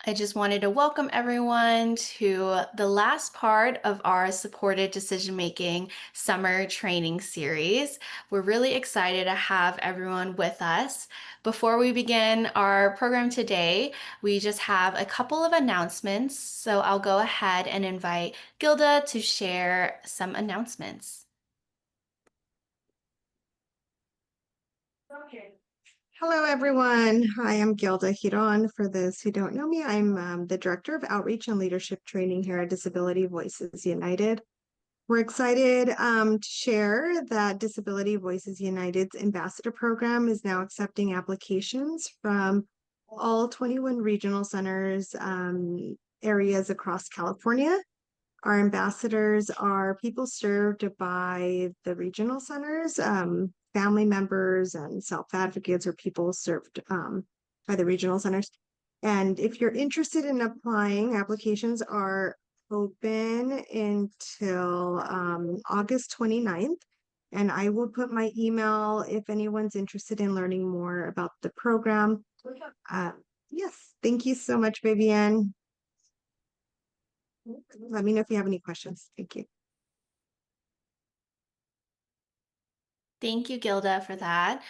I just wanted to welcome everyone to the last part of our supported decision making summer training series. We're really excited to have everyone with us. Before we begin our program today, we just have a couple of announcements. So I'll go ahead and invite Gilda to share some announcements. Okay. Hello, everyone. Hi, I'm Gilda Hiron. For those who don't know me, I'm the Director of Outreach and Leadership Training here at Disability Voices United. We're excited to share that Disability Voices United's Ambassador Program is now accepting applications from all 21 regional centers areas across California. Our ambassadors are people served by the regional centers, family members and self-advocates or people served by the regional centers. And if you're interested in applying, applications are open until August 29th. And I will put my email if anyone's interested in learning more about the program. Uh, yes, thank you so much, Vivian. Let me know if you have any questions. Thank you. Thank you, Gilda, for that.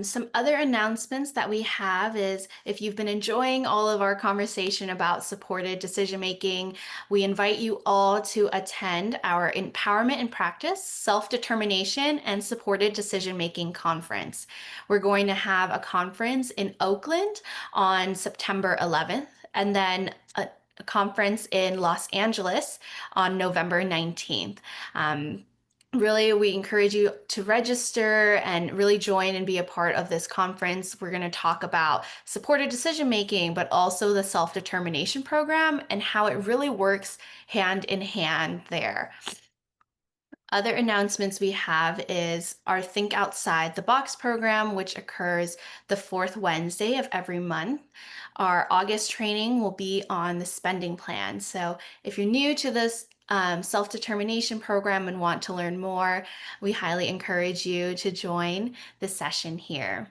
Some other announcements that we have is if you've been enjoying all of our conversation about supported decision making, we invite you all to attend our Empowerment in Practice, Self-Determination, and Supported Decision Making Conference. We're going to have a conference in Oakland on September 11th, and then a conference in Los Angeles on November 19th. Really, we encourage you to register and really join and be a part of this conference. We're going to talk about supported decision making, but also the self-determination program and how it really works hand in hand there. Other announcements we have is our Think Outside the Box program, which occurs the fourth Wednesday of every month. Our August training will be on the spending plan. So if you're new to this self-determination program and want to learn more, we highly encourage you to join the session here.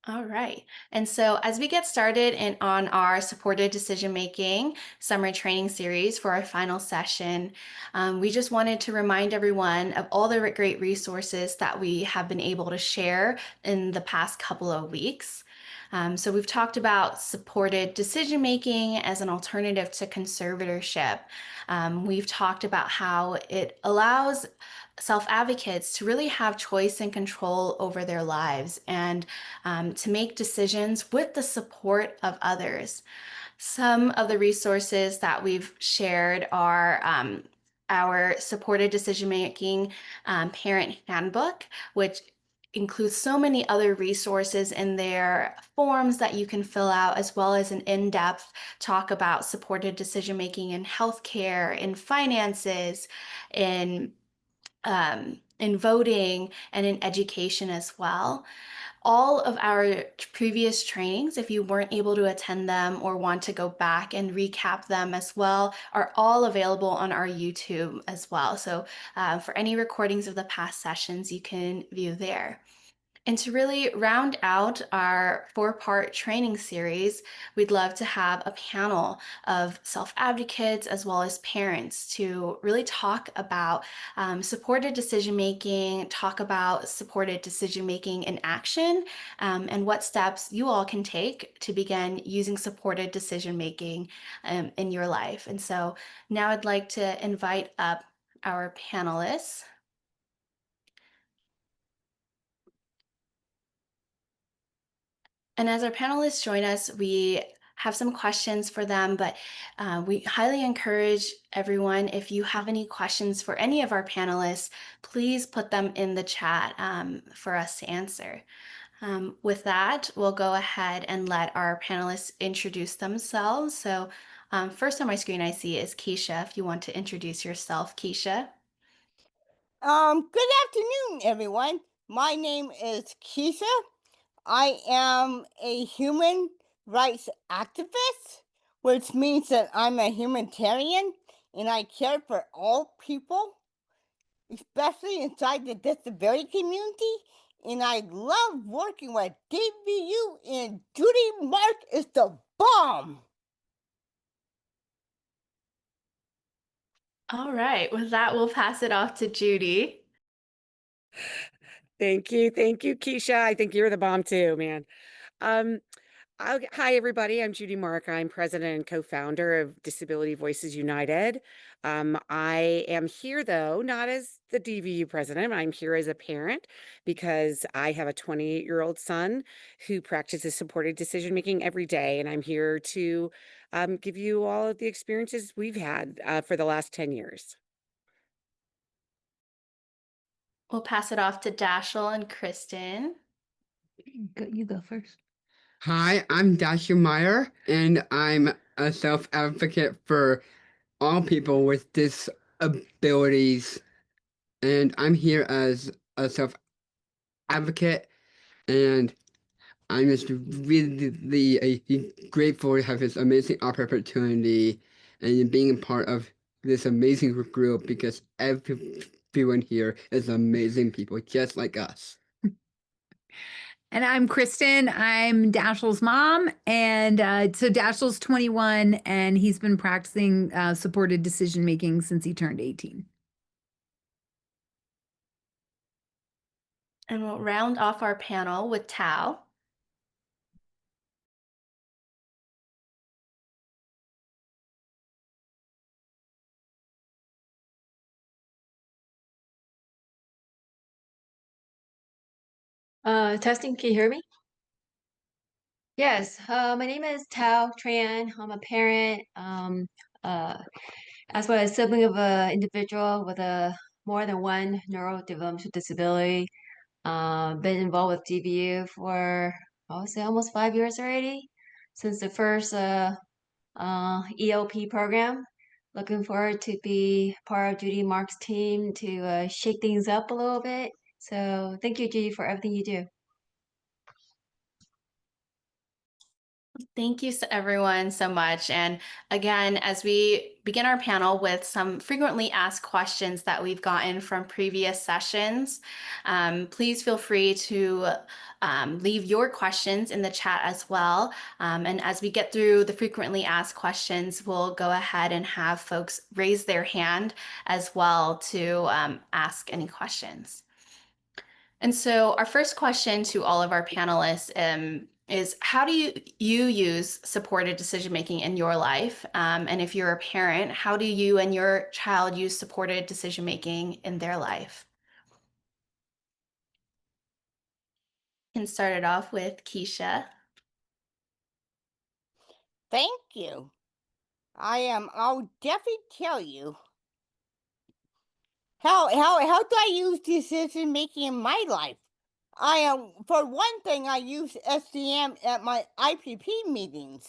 All right. And so as we get started on our supported decision making summer training series for our final session, we just wanted to remind everyone of all the great resources that we have been able to share in the past couple of weeks. So we've talked about supported decision making as an alternative to conservatorship. We've talked about how it allows self-advocates to really have choice and control over their lives and to make decisions with the support of others. Some of the resources that we've shared are our supported decision-making parent handbook, which includes so many other resources in there, forms that you can fill out, as well as an in-depth talk about supported decision-making in healthcare, in finances, in voting, and in education as well. All of our previous trainings, if you weren't able to attend them or want to go back and recap them as well, are all available on our YouTube as well. So for any recordings of the past sessions, you can view there. And to really round out our four-part training series, we'd love to have a panel of self-advocates as well as parents to really talk about supported decision-making, talk about supported decision-making in action, and what steps you all can take to begin using supported decision-making in your life. And so now I'd like to invite up our panelists. And as our panelists join us, we have some questions for them, but we highly encourage everyone, if you have any questions for any of our panelists, please put them in the chat for us to answer. With that, we'll go ahead and let our panelists introduce themselves. So first on my screen I see is Keisha. If you want to introduce yourself, Keisha. Good afternoon, everyone. My name is Keisha. I am a human rights activist, which means that I'm a humanitarian and I care for all people, especially inside the disability community and I love working with DVU, and Judy Mark is the bomb. All right. With that, we'll pass it off to Judy. Thank you, Keisha. I think you're the bomb too, man. Um, Hi, everybody. I'm Judy Mark. I'm president and co-founder of Disability Voices United. I am here, though, not as the DVU president. I'm here as a parent because I have a 28-year-old son who practices supported decision-making every day, and I'm here to give you all of the experiences we've had for the last 10 years. We'll pass it off to Dashel and Kristen. You go first. Hi, I'm Dasha Meyer, and I'm a self-advocate for all people with disabilities. And I'm here as a self-advocate, and I'm just really grateful to have this amazing opportunity and being a part of this amazing group because everyone here is amazing people just like us. And I'm Kristen. I'm Dashel's mom. And so Dashel's 21 and he's been practicing supported decision making since he turned 18. And we'll round off our panel with Tao. Testing, can you hear me? Yes, my name is Tao Tran. I'm a parent, as well as sibling of an individual with a more than one neurodevelopmental disability. Been involved with DBU for, I would say, almost 5 years already, since the first ELP program. Looking forward to be part of Judy Mark's team to shake things up a little bit. So thank you, Judy, for everything you do. Thank you everyone so much. And again, as we begin our panel with some frequently asked questions that we've gotten from previous sessions, please feel free to leave your questions in the chat as well. And as we get through the frequently asked questions, we'll go ahead and have folks raise their hand as well to ask any questions. And so our first question to all of our panelists is how do you use supported decision-making in your life? And if you're a parent, how do you and your child use supported decision-making in their life? Can start it off with Keisha. Thank you. I'll definitely tell you how do I use decision making in my life. I am, for one thing, I use SDM at my IPP meetings.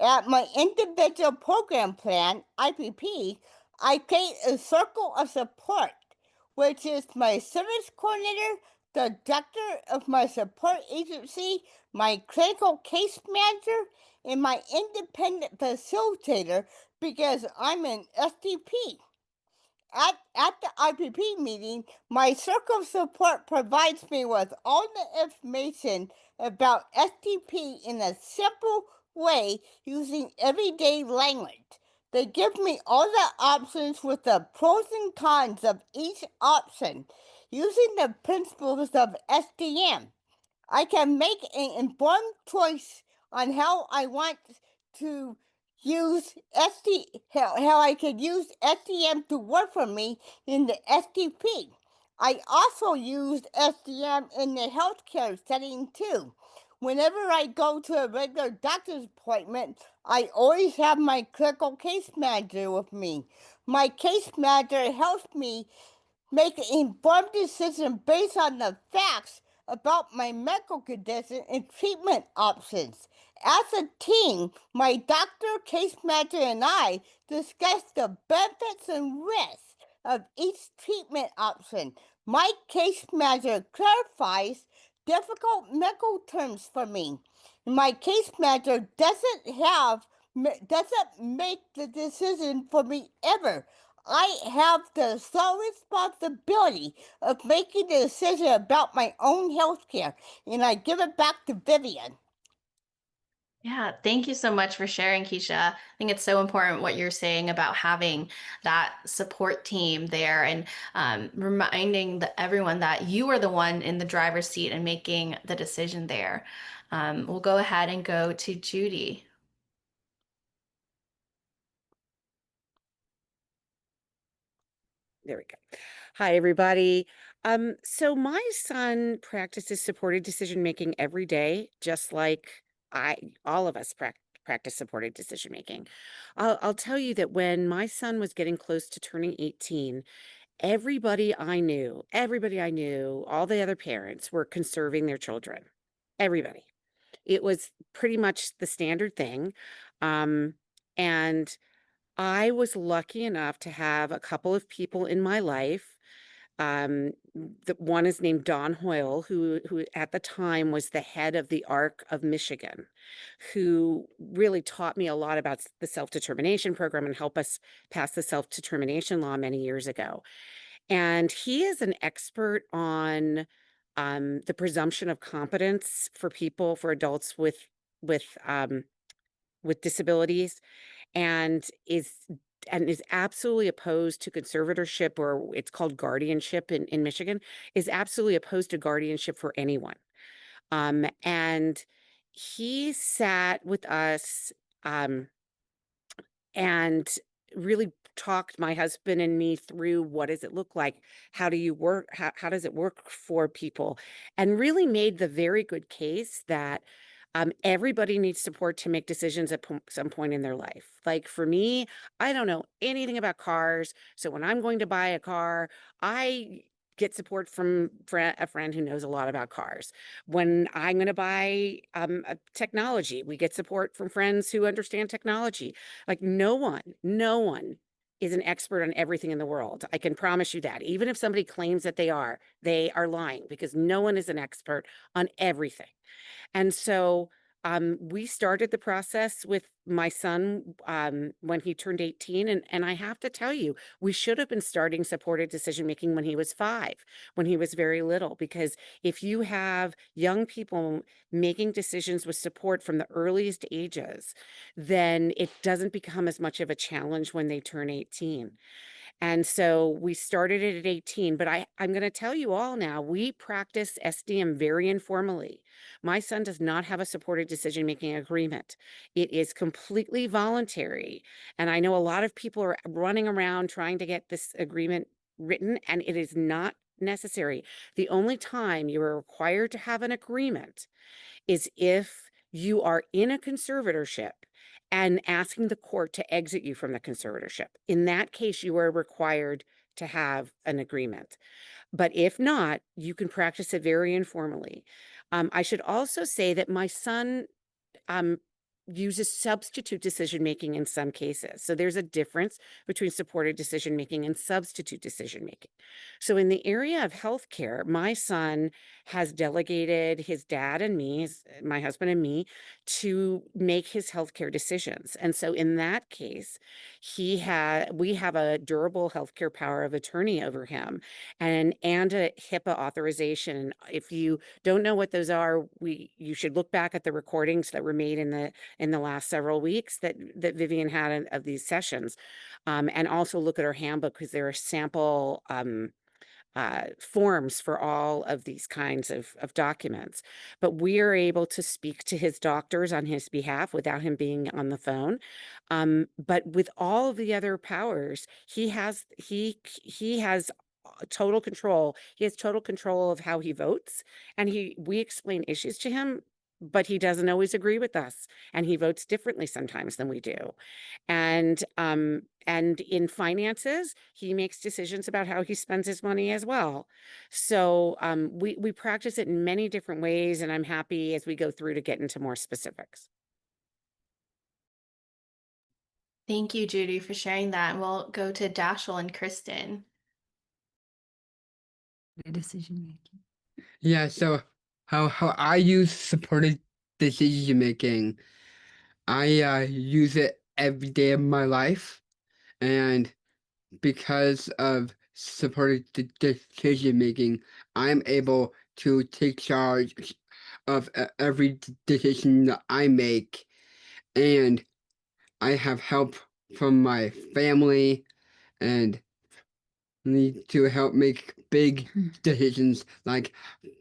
At my individual program plan, IPP, I create a circle of support, which is my service coordinator, the director of my support agency, my clinical case manager, and my independent facilitator because I'm an SDP. At the IPP meeting, my circle of support provides me with all the information about STP in a simple way using everyday language. They give me all the options with the pros and cons of each option using the principles of SDM. I can make an informed choice on how I want to use how I could use SDM to work for me in the SDP. I also used SDM in the healthcare setting too. Whenever I go to a regular doctor's appointment, I always have my clinical case manager with me. My case manager helps me make an informed decision based on the facts about my medical condition and treatment options. As a team, my doctor, case manager, and I discuss the benefits and risks of each treatment option. My case manager clarifies difficult medical terms for me. My case manager doesn't make the decision for me ever. I have the sole responsibility of making the decision about my own health care, and I give it back to Vivian. Yeah, thank you so much for sharing, Keisha. I think it's so important what you're saying about having that support team there and reminding everyone that you are the one in the driver's seat and making the decision there. We'll go ahead and go to Judy. There we go. Hi, everybody. So my son practices supported decision making every day, just like all of us practice supported decision making. I'll tell you that when my son was getting close to turning 18, everybody I knew, all the other parents were conserving their children. Everybody. It was pretty much the standard thing. And I was lucky enough to have a couple of people in my life. The one is named Don Hoyle, who at the time was the head of the ARC of Michigan, who really taught me a lot about the self-determination program and helped us pass the self-determination law many years ago. And he is an expert on the presumption of competence for people, for adults with um, with disabilities, and is absolutely opposed to conservatorship, or it's called guardianship in Michigan, is absolutely opposed to guardianship for anyone. And he sat with us um, and really talked my husband and me through what does it look like? How do you work? How does it work for people? And really made the very good case that everybody needs support to make decisions at some point in their life. Like for me, I don't know anything about cars. So when I'm going to buy a car, I get support from a friend who knows a lot about cars. When I'm going to buy a technology, we get support from friends who understand technology. Like no one is an expert on everything in the world. I can promise you that. Even if somebody claims that they are lying, because no one is an expert on everything. And so we started the process with my son when he turned 18. And I have to tell you, we should have been starting supported decision making when he was 5, when he was very little. Because if you have young people making decisions with support from the earliest ages, then it doesn't become as much of a challenge when they turn 18. And so we started it at 18, but I'm going to tell you all now, we practice SDM very informally. My son does not have a supported decision-making agreement. It is completely voluntary. And I know a lot of people are running around trying to get this agreement written, and it is not necessary. The only time you are required to have an agreement is if you are in a conservatorship and asking the court to exit you from the conservatorship. In that case, you are required to have an agreement. But if not, you can practice it very informally. I should also say that my son um, uses substitute decision making in some cases. So there's a difference between supported decision making and substitute decision making. So in the area of healthcare, my son has delegated his dad and me, my husband and me, to make his healthcare decisions. And so in that case, we have a durable healthcare power of attorney over him, and a HIPAA authorization. If you don't know what those are, you should look back at the recordings that were made in the last several weeks that Vivian had of these sessions, and also look at our handbook, because there are sample forms for all of these kinds of documents. But we are able to speak to his doctors on his behalf without him being on the phone. But with all of the other powers, he has total control. He has total control of how he votes, and we explain issues to him, but he doesn't always agree with us, and he votes differently sometimes than we do. And in finances, he makes decisions about how he spends his money as well. So we practice it in many different ways, and I'm happy as we go through to get into more specifics. Thank you, Judy, for sharing that. And we'll go to Dashel and Kristen. Decision making. Yeah, so how I use supported decision making, I use it every day of my life, and because of supported decision making, I'm able to take charge of every decision that I make, and I have help from my family and need to help make big decisions like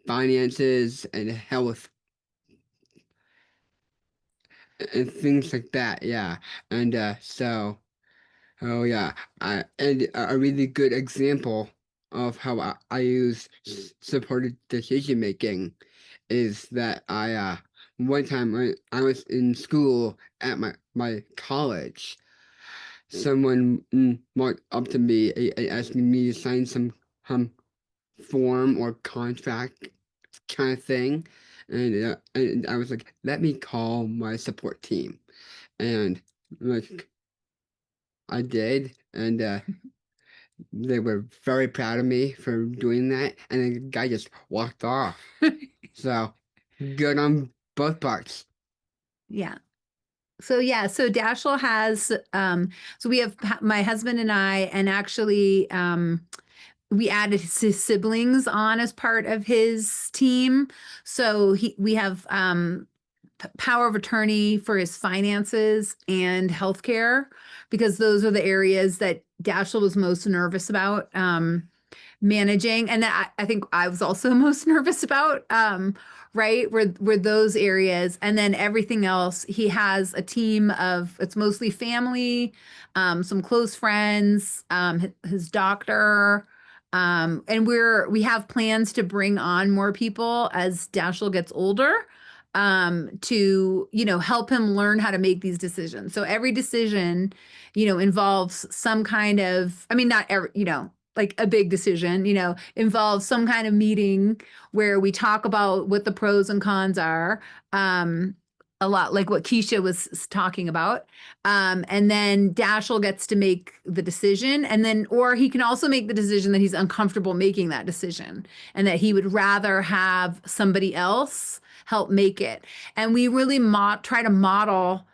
finances and health and things like that. Yeah, and so. Oh yeah, and a really good example of how I use supported decision making is that one time when I was in school at my college, someone walked up to me and asked me to sign some um form or contract kind of thing, and I was like, let me call my support team, and like I did, and they were very proud of me for doing that, and the guy just walked off. So good on both parts. Yeah. So yeah, so Dashel has so we have my husband and I, and actually we added his siblings on as part of his team. So we have power of attorney for his finances and healthcare, because those are the areas that Dashel was most nervous about managing, and that I think I was also most nervous about. Right, were those areas, and then everything else. He has a team of, it's mostly family, some close friends, his doctor, and we have plans to bring on more people as Dashel gets older, to, help him learn how to make these decisions. So every decision, involves some kind of, I mean, not every, like a big decision, involves some kind of meeting where we talk about what the pros and cons are. A lot like what Keisha was talking about. And then Dashel gets to make the decision, and then, or he can also make the decision that he's uncomfortable making that decision and that he would rather have somebody else help make it. And we really try to model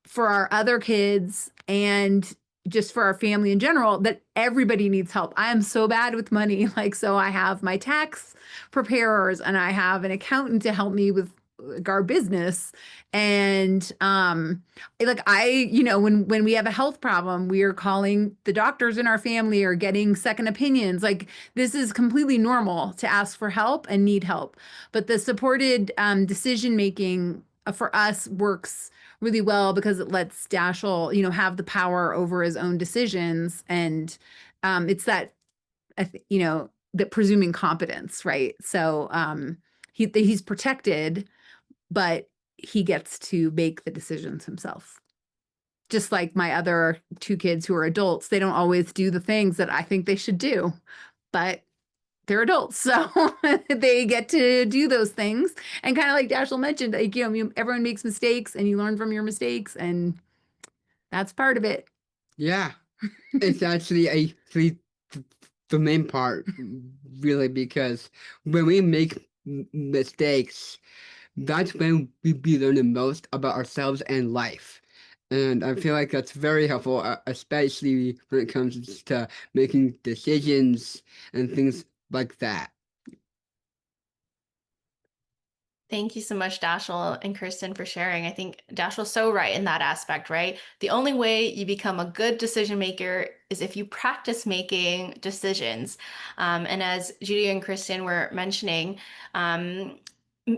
for our other kids and just for our family in general that everybody needs help. I am so bad with money. Like, so I have my tax preparers and I have an accountant to help me with our business. And like when we have a health problem, we are calling the doctors in our family or getting second opinions. Like, this is completely normal to ask for help and need help. But the supported decision making for us works really well because it lets Dashel, have the power over his own decisions. And it's that, that presuming competence, right? So he's protected, but he gets to make the decisions himself. Just like my other two kids who are adults, they don't always do the things that I think they should do, but they're adults, so they get to do those things. And kind of like Dashel mentioned, like, everyone makes mistakes and you learn from your mistakes, and that's part of it. Yeah, it's actually the main part, really, because when we make mistakes, that's when we learn the most about ourselves and life. And I feel like that's very helpful, especially when it comes to making decisions and things like that. Thank you so much, Dashel and Kristen, for sharing. I think Dashel's so right in that aspect, right? The only way you become a good decision maker is if you practice making decisions. And as Judy and Kristen were mentioning,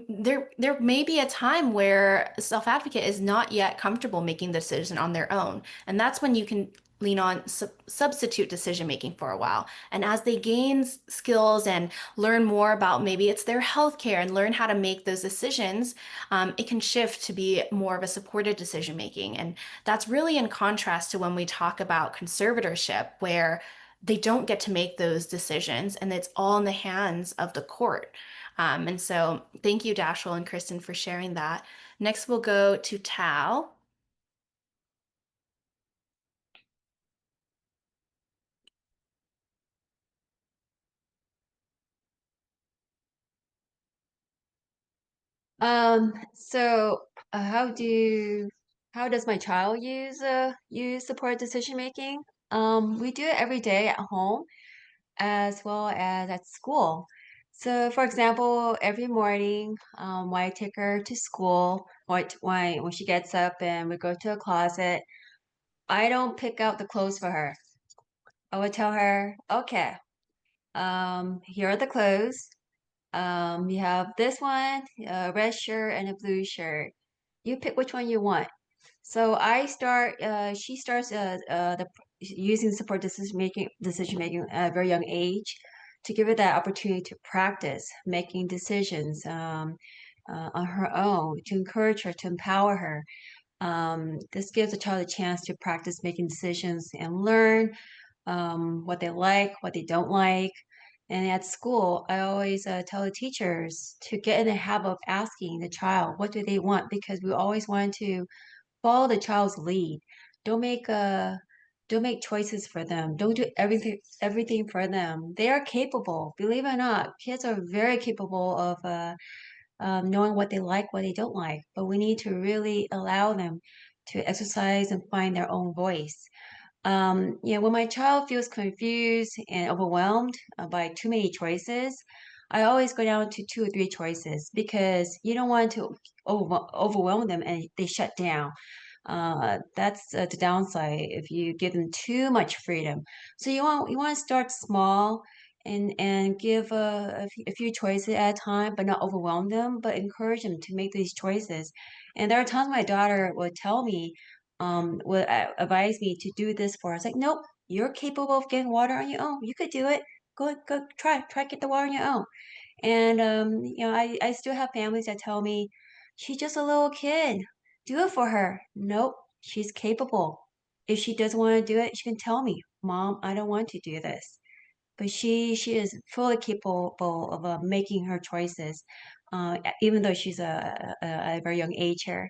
there may be a time where a self-advocate is not yet comfortable making the decision on their own. And that's when you can lean on substitute decision making for a while. And as they gain skills and learn more about, maybe it's their healthcare, and learn how to make those decisions, it can shift to be more of a supported decision making. And that's really in contrast to when we talk about conservatorship, where they don't get to make those decisions and it's all in the hands of the court. And so thank you, Dashel and Kristen, for sharing that. Next, we'll go to Tal. So how does my child use support decision making? We do it every day at home as well as at school. So, for example, every morning, when I take her to school, when she gets up and we go to a closet, I don't pick out the clothes for her. I would tell her, okay, here are the clothes. You have this one, a red shirt and a blue shirt. You pick which one you want. So she starts using support decision making at a very young age to give her that opportunity to practice making decisions on her own, to encourage her, to empower her. This gives a child a chance to practice making decisions and learn what they like, what they don't like. And at school, I always tell the teachers to get in the habit of asking the child, what do they want? Because we always want to follow the child's lead. Don't make don't make choices for them. Don't do everything for them. They are capable. Believe it or not, kids are very capable of knowing what they like, what they don't like. But we need to really allow them to exercise and find their own voice. When my child feels confused and overwhelmed by too many choices, I always go down to two or three choices because you don't want to overwhelm them and they shut down. That's the downside if you give them too much freedom. So you want to start small and give a few choices at a time, but not overwhelm them, but encourage them to make these choices. And there are times my daughter would tell me, would advise me to do this for her. It's like, nope, you're capable of getting water on your own. You could do it. Go try get the water on your own. And I still have families that tell me, she's just a little kid. Do it for her. Nope, she's capable. If she doesn't want to do it, she can tell me, Mom, I don't want to do this. But she is fully capable of making her choices, even though she's a very young age here.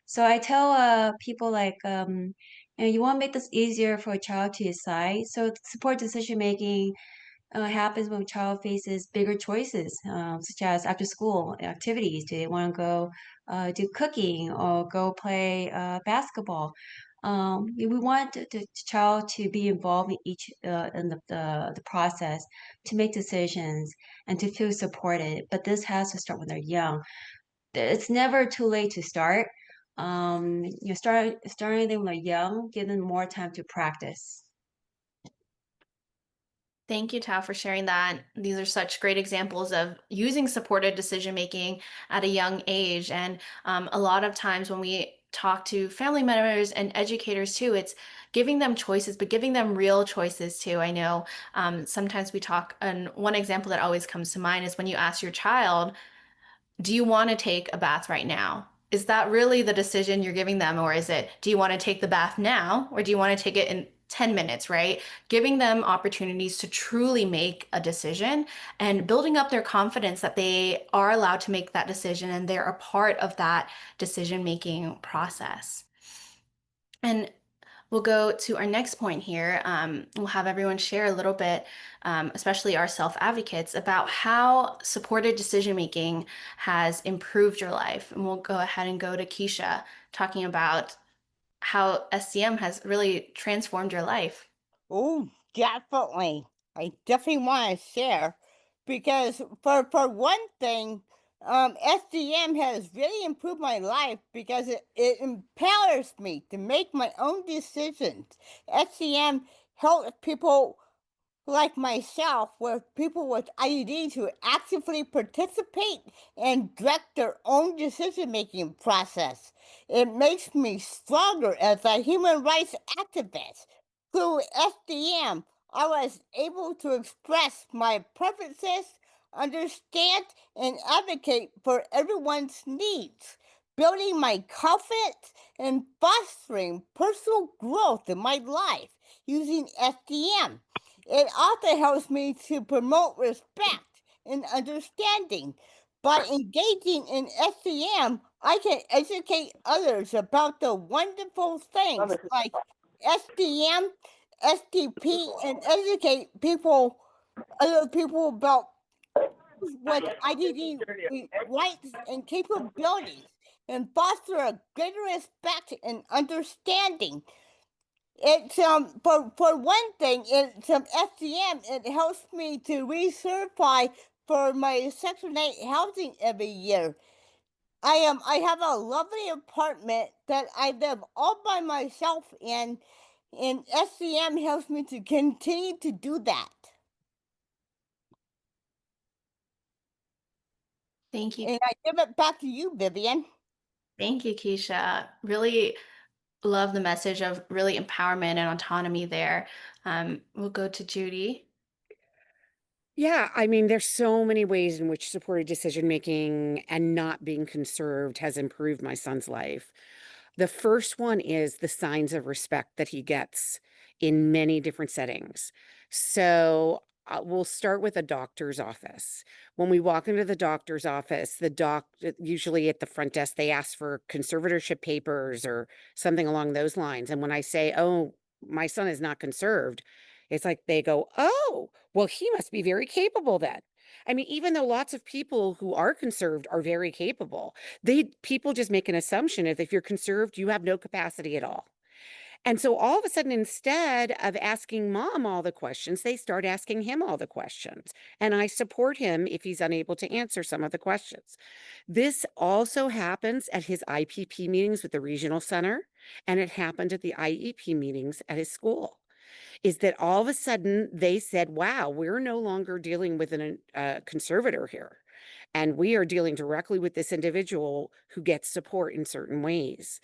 So I tell people like, you want to make this easier for a child to decide. So support decision making happens when a child faces bigger choices, such as after school activities. Do they want to go do cooking or go play basketball? We want the child to be involved in each in the process, to make decisions and to feel supported. But this has to start when they're young. It's never too late to start. Starting them when they're young, give them more time to practice. Thank you, Tao, for sharing that. These are such great examples of using supported decision making at a young age. And a lot of times when we talk to family members and educators too, it's giving them choices, but giving them real choices too. I know sometimes we talk, and one example that always comes to mind is when you ask your child, do you want to take a bath right now? Is that really the decision you're giving them? Or is it, do you want to take the bath now? Or do you want to take it in 10 minutes, right? Giving them opportunities to truly make a decision and building up their confidence that they are allowed to make that decision and they're a part of that decision-making process. And we'll go to our next point here. We'll have everyone share a little bit, especially our self-advocates, about how supported decision-making has improved your life. And we'll go ahead and go to Keisha, talking about how SDM has really transformed your life. Oh, definitely. I definitely want to share because for one thing, SDM has really improved my life because it empowers me to make my own decisions. SDM helps people like myself, with people with IED to actively participate and direct their own decision-making process. It makes me stronger as a human rights activist. Through SDM, I was able to express my preferences, understand, and advocate for everyone's needs, building my confidence and fostering personal growth in my life using SDM. It also helps me to promote respect and understanding. By engaging in SCM, I can educate others about the wonderful things like SDM, STP, and educate other people about with IDD rights and capabilities and foster a greater respect and understanding. It's for one thing, it's SDM. It helps me to recertify for my Section 8 housing every year. I have a lovely apartment that I live all by myself in, and SCM helps me to continue to do that. Thank you. And I give it back to you, Vivian. Thank you, Keisha. Really love the message of really empowerment and autonomy there. We'll go to Judy. Yeah, I mean, there's so many ways in which supported decision making and not being conserved has improved my son's life. The first one is the signs of respect that he gets in many different settings. So we'll start with a doctor's office. When we walk into the doctor's office, the doc usually at the front desk, they ask for conservatorship papers or something along those lines. And when I say, "Oh, my son is not conserved," it's like they go, "Oh, well, he must be very capable then." I mean, even though lots of people who are conserved are very capable, people just make an assumption if you're conserved, you have no capacity at all. And so all of a sudden, instead of asking mom all the questions, they start asking him all the questions. And I support him if he's unable to answer some of the questions. This also happens at his IPP meetings with the regional center, and it happened at the IEP meetings at his school. Is that all of a sudden they said, wow, we're no longer dealing with a conservator here. And we are dealing directly with this individual who gets support in certain ways.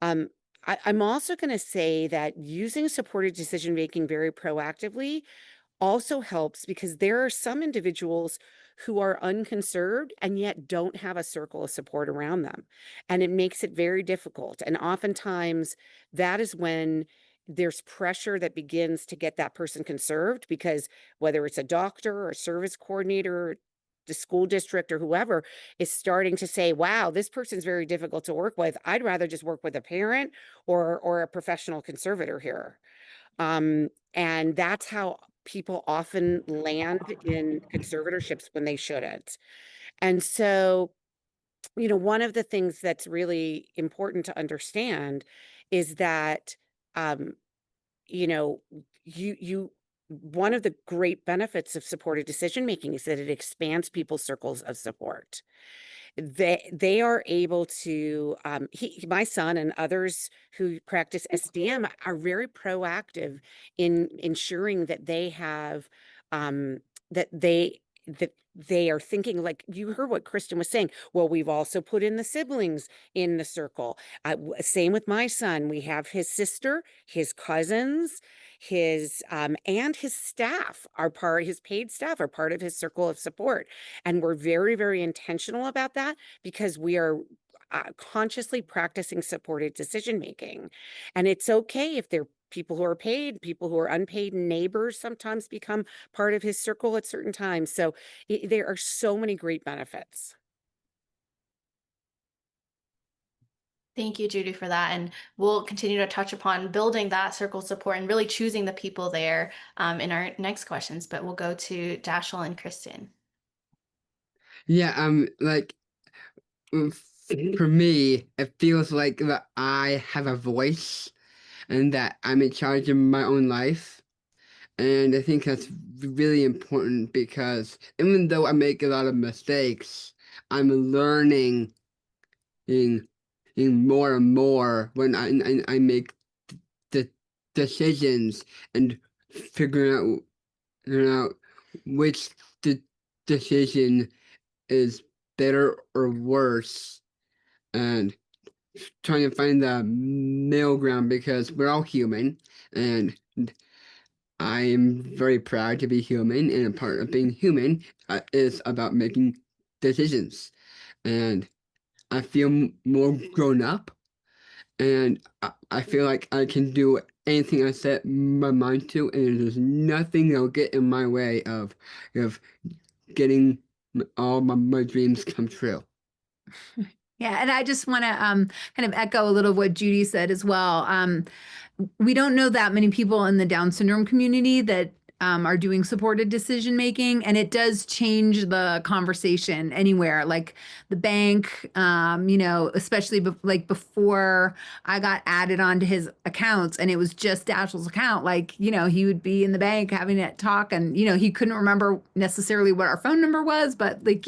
I'm also going to say that using supported decision making very proactively also helps because there are some individuals who are unconserved and yet don't have a circle of support around them. And it makes it very difficult. And oftentimes that is when there's pressure that begins to get that person conserved because whether it's a doctor or a service coordinator, the school district or whoever is starting to say, wow, this person's very difficult to work with. I'd rather just work with a parent or a professional conservator here. And that's how people often land in conservatorships when they shouldn't. And so, one of the things that's really important to understand is that, um, you know, you one of the great benefits of supported decision making is that it expands people's circles of support. They are able to my son and others who practice SDM are very proactive in ensuring that they have that they are thinking like you heard what Kristen was saying. Well, we've also put in the siblings in the circle. Same with my son. We have his sister, his cousins, his and his staff his paid staff are part of his circle of support. And we're very, very intentional about that because we are consciously practicing supported decision making. And it's okay if they're people who are paid, people who are unpaid, neighbors sometimes become part of his circle at certain times. So there are so many great benefits. Thank you, Judy, for that. And we'll continue to touch upon building that circle support and really choosing the people there in our next questions. But we'll go to Dashel and Kristen. Yeah, like for me, it feels like that I have a voice and that I'm in charge of my own life. And I think that's really important because even though I make a lot of mistakes, I'm learning in more and more when I make the decisions and figuring out which the decision is better or worse and trying to find the middle ground because we're all human and I am very proud to be human and a part of being human is about making decisions and I feel more grown up and I feel like I can do anything I set my mind to and there's nothing that'll get in my way of getting all my dreams come true. Yeah, and I just want to kind of echo a little of what Judy said as well. We don't know that many people in the Down syndrome community that are doing supported decision making, and it does change the conversation anywhere, like the bank, especially like before I got added onto his accounts and it was just Dashiell's account. Like, he would be in the bank having that talk, and he couldn't remember necessarily what our phone number was, but like,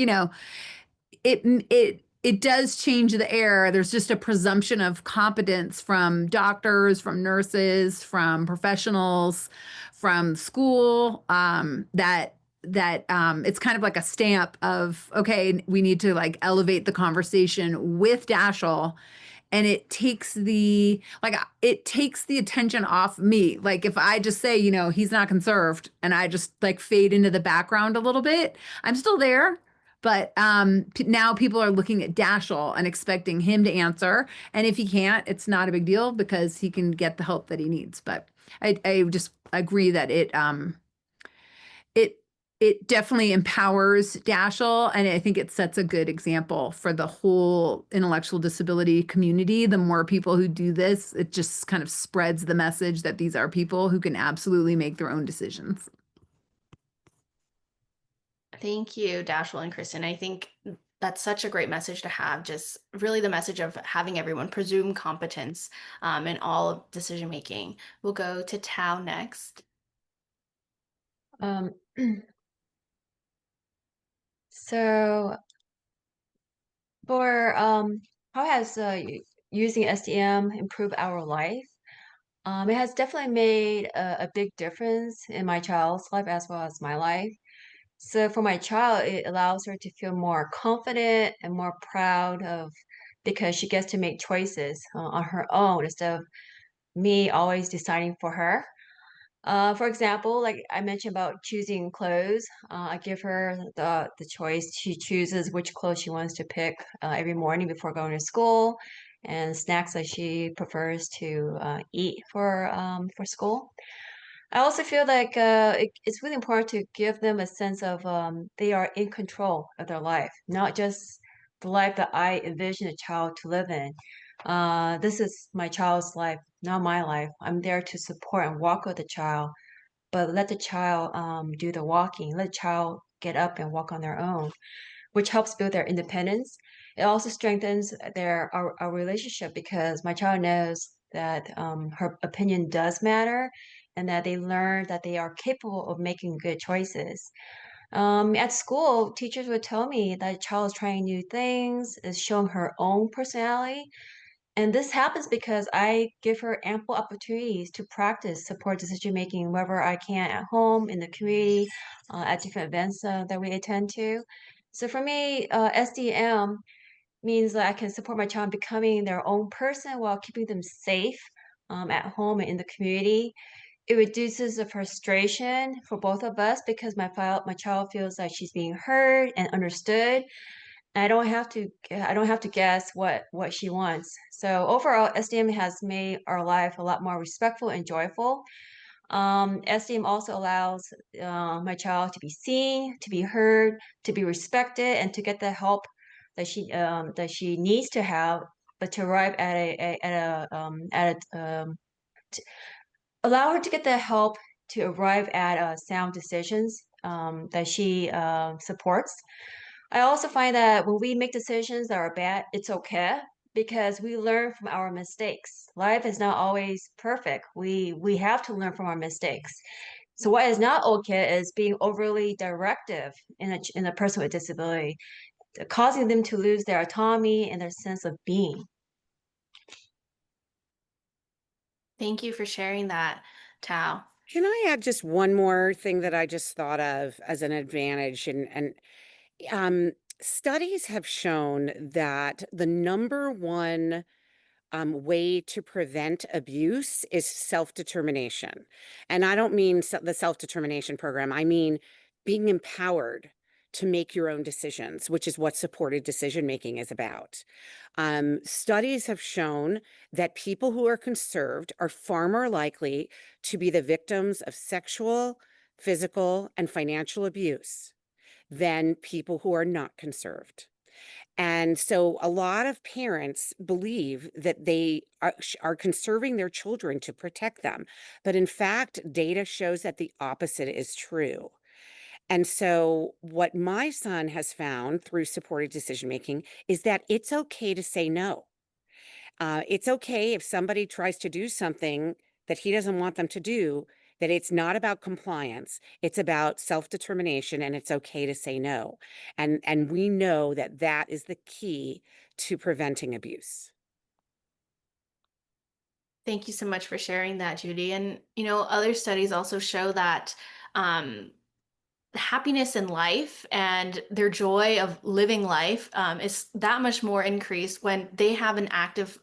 it does change the air. There's just a presumption of competence from doctors, from nurses, from professionals, from school, that it's kind of like a stamp of, okay, we need to like elevate the conversation with Dashiell, and it takes the attention off me. Like if I just say, he's not conserved, and I just like fade into the background a little bit, I'm still there. But now people are looking at Dashiell and expecting him to answer. And if he can't, it's not a big deal because he can get the help that he needs. But I just agree that it definitely empowers Dashiell, and I think it sets a good example for the whole intellectual disability community. The more people who do this, it just kind of spreads the message that these are people who can absolutely make their own decisions. Thank you, Dashiell and Kristen. I think that's such a great message to have. Just really the message of having everyone presume competence in all decision making. We'll go to Tao next. Um, so for how has using SDM improved our life? It has definitely made a big difference in my child's life as well as my life. So for my child, it allows her to feel more confident and more proud of because she gets to make choices on her own instead of me always deciding for her. For example, like I mentioned about choosing clothes, I give her the choice. She chooses which clothes she wants to pick every morning before going to school, and snacks that she prefers to eat for school. I also feel like it's really important to give them a sense of they are in control of their life, not just the life that I envision a child to live in. This is my child's life, not my life. I'm there to support and walk with the child, but let the child do the walking, let the child get up and walk on their own, which helps build their independence. It also strengthens our relationship because my child knows that her opinion does matter and that they learn that they are capable of making good choices. At school, teachers would tell me that a child is trying new things, is showing her own personality, and this happens because I give her ample opportunities to practice support decision making wherever I can at home, in the community, at different events that we attend to. So for me, SDM means that I can support my child becoming their own person while keeping them safe at home and in the community. It reduces the frustration for both of us because my child feels like she's being heard and understood. I don't have to guess what she wants. So overall, SDM has made our life a lot more respectful and joyful. SDM also allows my child to be seen, to be heard, to be respected, and to get the help that she needs to have, but to arrive allow her to get the help to arrive at sound decisions that she supports. I also find that when we make decisions that are bad, it's okay because we learn from our mistakes. Life is not always perfect. We have to learn from our mistakes. So what is not okay is being overly directive in a person with disability, causing them to lose their autonomy and their sense of being. Thank you for sharing that, Tao. Can I add just one more thing that I just thought of as an advantage? And um, studies have shown that the number one way to prevent abuse is self-determination. And I don't mean the self-determination program. I mean being empowered to make your own decisions, which is what supported decision making is about. Studies have shown that people who are conserved are far more likely to be the victims of sexual, physical, and financial abuse than people who are not conserved. And so a lot of parents believe that they are conserving their children to protect them. But in fact, data shows that the opposite is true. And so, what my son has found through supported decision making is that it's okay to say no. It's okay if somebody tries to do something that he doesn't want them to do, that it's not about compliance. It's about self-determination, and it's okay to say no. And we know that that is the key to preventing abuse. Thank you so much for sharing that, Judy. And, other studies also show that um, happiness in life and their joy of living life is that much more increased when they have an active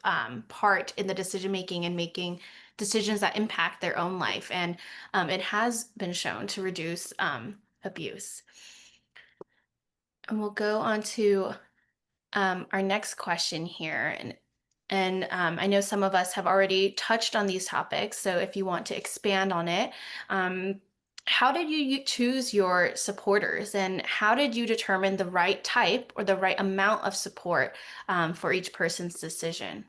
part in the decision making and making decisions that impact their own life. And it has been shown to reduce abuse. And we'll go on to our next question here. And I know some of us have already touched on these topics, so if you want to expand on it, um, how did you choose your supporters, and how did you determine the right type or the right amount of support for each person's decision?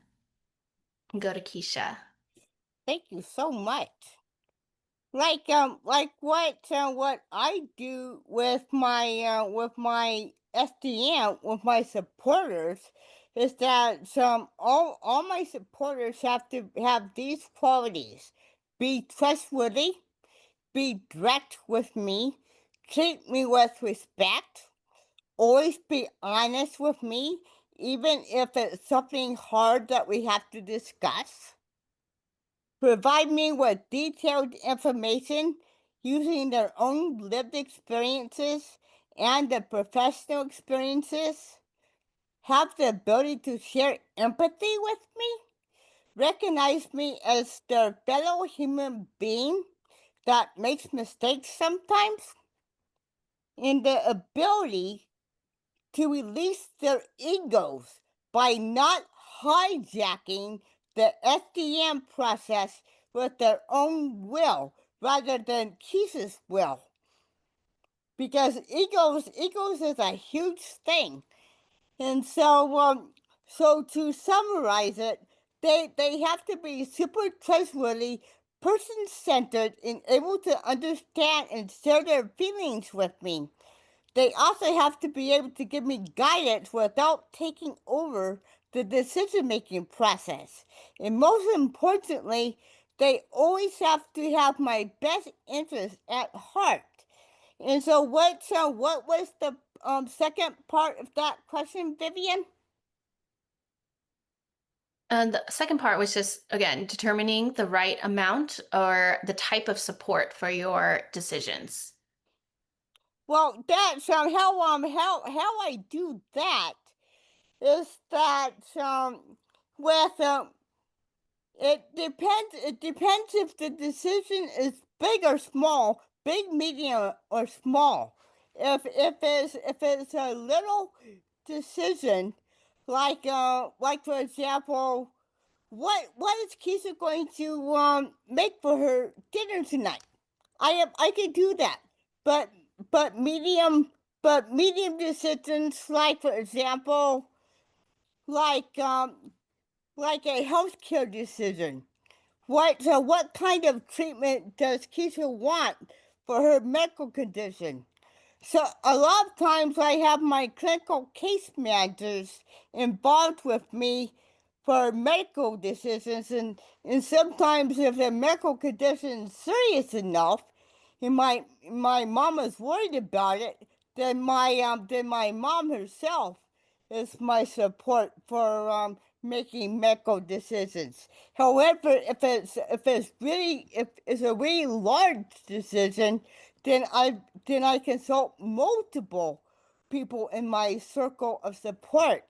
Go to Keisha. Thank you so much. Like what I do with my SDM with my supporters is that all my supporters have to have these qualities: be trustworthy, be direct with me, treat me with respect, always be honest with me, even if it's something hard that we have to discuss. Provide me with detailed information using their own lived experiences and their professional experiences. Have the ability to share empathy with me. Recognize me as their fellow human being that makes mistakes sometimes. And the ability to release their egos by not hijacking the SDM process with their own will rather than Keisha's will. Because egos is a huge thing. And so to summarize it, they have to be super trustworthy, person-centered, and able to understand and share their feelings with me. They also have to be able to give me guidance without taking over the decision-making process. And most importantly, they always have to have my best interest at heart. And so what was the second part of that question, Vivian? And the second part was just, again, determining the right amount or the type of support for your decisions. Well, that's how I do that is that with it depends if the decision is big or small, big, medium, or small. If it's a little decision, like for example, what is Keisha going to make for her dinner tonight? I can do that, but but medium but medium decisions, like for example, like like a healthcare decision. What kind of treatment does Keisha want for her medical condition? So a lot of times I have my clinical case managers involved with me for medical decisions, and sometimes if the medical condition is serious enough and my mom is worried about it, then my mom herself is my support for making medical decisions. However, if it's a really large decision, then I consult multiple people in my circle of support.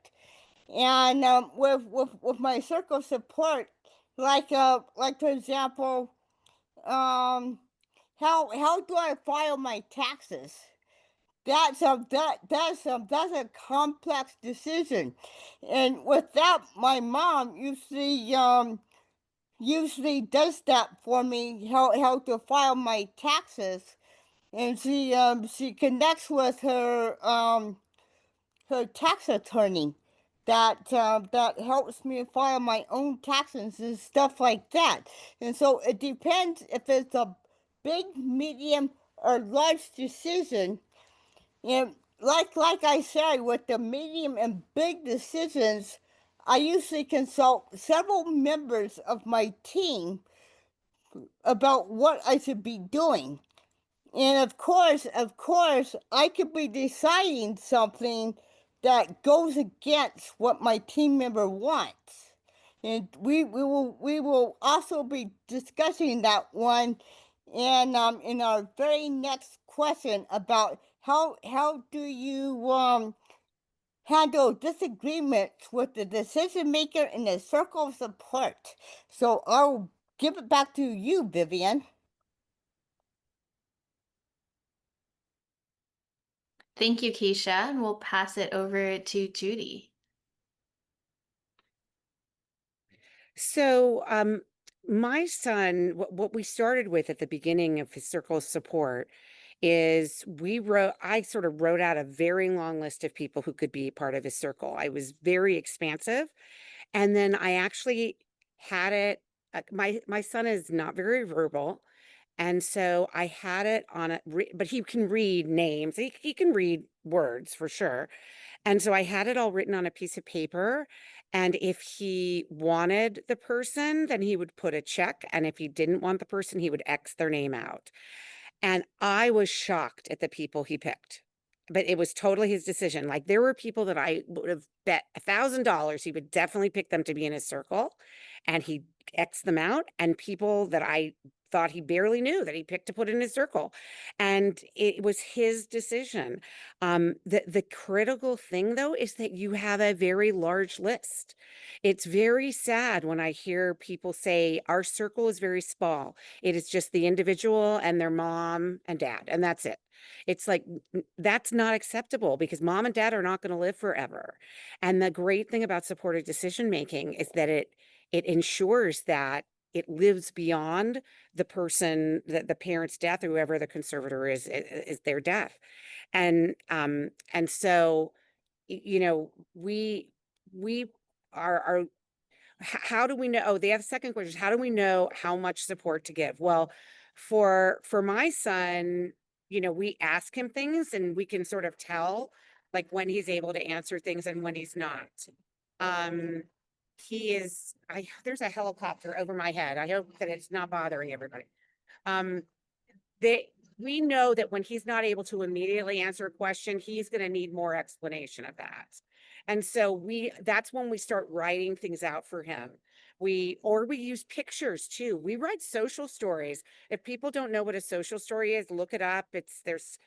And with my circle of support, like for example, how do I file my taxes? That's a complex decision, and with that, my mom usually does that for me. How to file my taxes, and she connects with her tax attorney that helps me file my own taxes and stuff like that. And so it depends if it's a big, medium, or large decision. And like I said, with the medium and big decisions, I usually consult several members of my team about what I should be doing. And of course, I could be deciding something that goes against what my team member wants. And we will also be discussing that one in our very next question about how do you handle disagreements with the decision maker in a circle of support. So I'll give it back to you, Vivian. Thank you, Keisha, and we'll pass it over to Judy. So, my son, what we started with at the beginning of his circle of support is I sort of wrote out a very long list of people who could be part of his circle. I was very expansive. And then I actually had it, my son is not very verbal. And so I had it on but he can read names. He can read words for sure. And so I had it all written on a piece of paper. And if he wanted the person, then he would put a check. And if he didn't want the person, he would X their name out. And I was shocked at the people he picked. But it was totally his decision. Like there were people that I would have bet $1,000 he would definitely pick them to be in his circle. And he X'd them out. And people that I thought he barely knew that he picked to put in his circle. And it was his decision. The critical thing though is that you have a very large list. It's very sad when I hear people say our circle is very small. It is just the individual and their mom and dad, and that's it. It's like that's not acceptable because mom and dad are not going to live forever. And the great thing about supported decision making is that it ensures that it lives beyond the person, the parent's death, or whoever the conservator is their death. And so, you know, we are how do we know? Oh, the second question is how do we know how much support to give? Well, for my son, you know, we ask him things and we can sort of tell like when he's able to answer things and when he's not. Um, there's a helicopter over my head. I hope that it's not bothering everybody. Um, they we know that when he's not able to immediately answer a question, he's going to need more explanation of that. And so that's when we start writing things out for him. We use pictures too. We write social stories. If people don't know what a social story is, look it up. There's